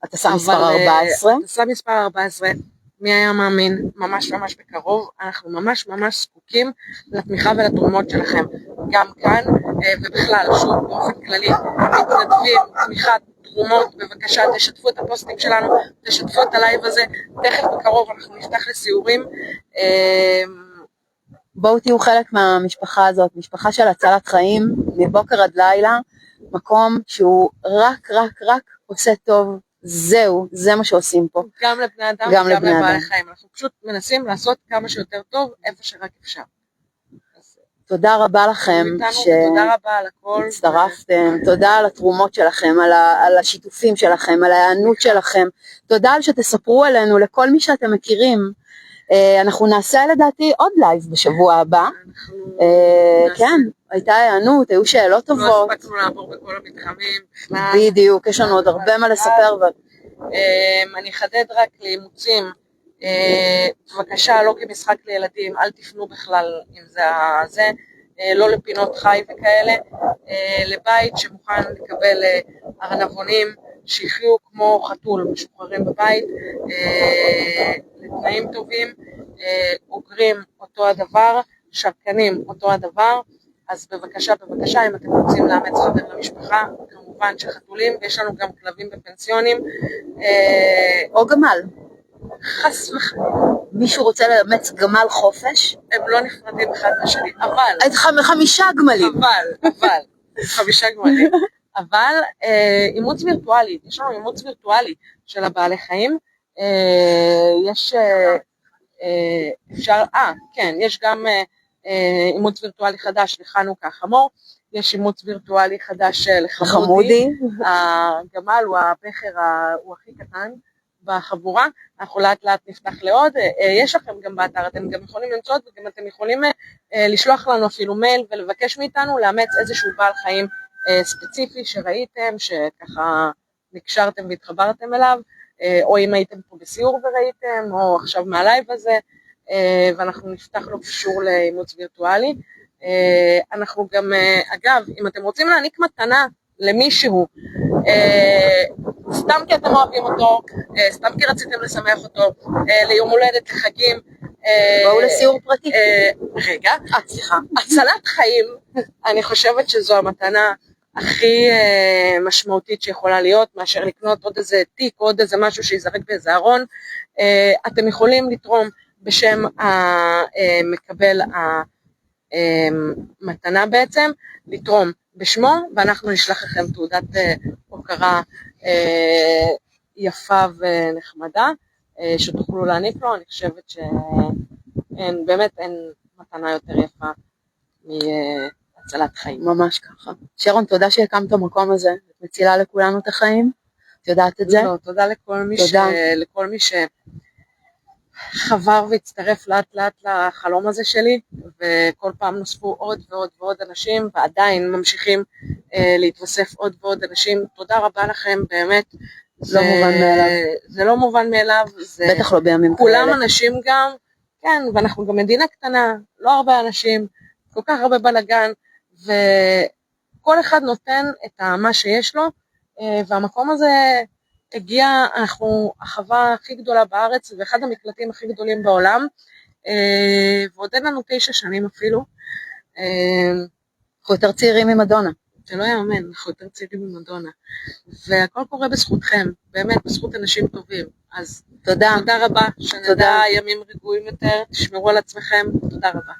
הטסה מספר 14. הטסה מספר 14, מי היה מאמין, ממש ממש בקרוב, אנחנו ממש ממש זקוקים לתמיכה ולתרומות שלכם, גם כאן ובכלל, שוב, באופן כללי, מתנדבים, תמיכה, תרומות, בבקשה תשתפו את הפוסטים שלנו, תשתפו את הלייב הזה, תכף בקרוב אנחנו נפתח לסיורים, בואו תהיו חלק מהמשפחה הזאת, משפחה של הצלת חיים, מבוקר עד לילה, מקום שהוא רק עושה טוב, זהו, זה מה שעושים פה. גם לבני אדם וגם לבעלי חיים, אנחנו פשוט מנסים לעשות כמה שיותר טוב, איפה שרק אפשר. תודה רבה לכם תודה רבה על הכל. שהצטרפתם, תודה על התרומות שלכם, על השיתופים שלכם, על ההיענות שלכם, תודה על שתספרו עלינו לכל מי שאתם מכירים, אנחנו נעשה לדעתי עוד לייב בשבוע הבא, כן, הייתה הענות, היו שאלות טובות. לא הספקנו לעבור בכל המתחמים. בדיוק, יש לנו עוד הרבה מה לספר. אני אחדד רק לאימוצים, בבקשה לא כמשחק לילדים, אל תפנו בכלל אם זה, לא לפינות חי וכאלה, לבית שמוכן לקבל ארנבונים, שיחיו כמו חתול, משוחררים בבית, לתנאים טובים, אוגרים אותו הדבר, שרקנים אותו הדבר, אז בבקשה, אם אתם רוצים לאמץ חבר למשפחה, כמובן שחתולים, ויש לנו גם כלבים בפנסיונים, או גמל. חס וחלילה. מישהו רוצה לאמץ גמל חופש? הם לא נפרדים אחד מהשני, אבל... 5 גמלים. אבל, 5 גמלים. אבל אימוץ וירטואלי, יש לנו אימוץ וירטואלי של הבעלי חיים, יש אפשר, כן, יש גם אימוץ וירטואלי חדש לחנוכה חמור, יש אימוץ וירטואלי חדש לחמודי, הגמל הוא הבכר, הוא הכי קטן בחבורה, אנחנו לאט לאט נפתח לעוד, יש לכם גם באתר, אתם גם יכולים למצוא, וגם אתם יכולים לשלוח לנו אפילו מייל ולבקש מאיתנו לאמץ איזשהו בעל חיים ספציפי שראיתם, שככה נקשרתם והתחברתם אליו, או אם הייתם פה בסיור וראיתם, או עכשיו מהלייב הזה, ואנחנו נפתח לו קישור לאימוץ וירטואלי. אנחנו גם, אגב, אם אתם רוצים להעניק מתנה למישהו, סתם כי אתם אוהבים אותו, סתם כי רציתם לשמח אותו, ליום הולדת, לחגים, בואו לסיור פרטי. רגע, סליחה, הצלת חיים, אני חושבת שזו המתנה הכי משמעותית שיכולה להיות, מאשר לקנות עוד איזה תיק, עוד איזה משהו שיזרק באיזה ארון. אתם יכולים לתרום בשם המקבל המתנה בעצם, לתרום בשמו, ואנחנו נשלח לכם תעודת הוקרה יפה ונחמדה, שתוכלו להעניק לו. אני חושבת שבאמת אין מתנה יותר יפה מהצלת חיים. ממש ככה. שרון, תודה שהקמת המקום הזה, את מצילה לכולנו את החיים, את יודעת את זה? לא, תודה לכל מי שחבר והצטרף לאט לאט לחלום הזה שלי, וכל פעם נוספו עוד ועוד ועוד אנשים, ועדיין ממשיכים להתווסף עוד ועוד אנשים. תודה רבה לכם, באמת. לא מובן מאליו. זה לא מובן מאליו. בטח לא בימים כאלה. כולם אנשים גם, כן, ואנחנו גם מדינה קטנה, לא הרבה אנשים, כל כך הרבה בלגן, וכל אחד נותן את מה שיש לו, והמקום הזה הגיע, אנחנו החווה הכי גדולה בארץ, ואחד המקלטים הכי גדולים בעולם, ועוד אין לנו 9 שנים אפילו. אנחנו יותר צעירים ממדונה. זה לא יאמן, אנחנו יותר צעירים ממדונה. והכל קורה בזכותכם, באמת, בזכות אנשים טובים. אז תודה. תודה רבה, שנדע ימים רגועים יותר, תשמרו על עצמכם, תודה רבה.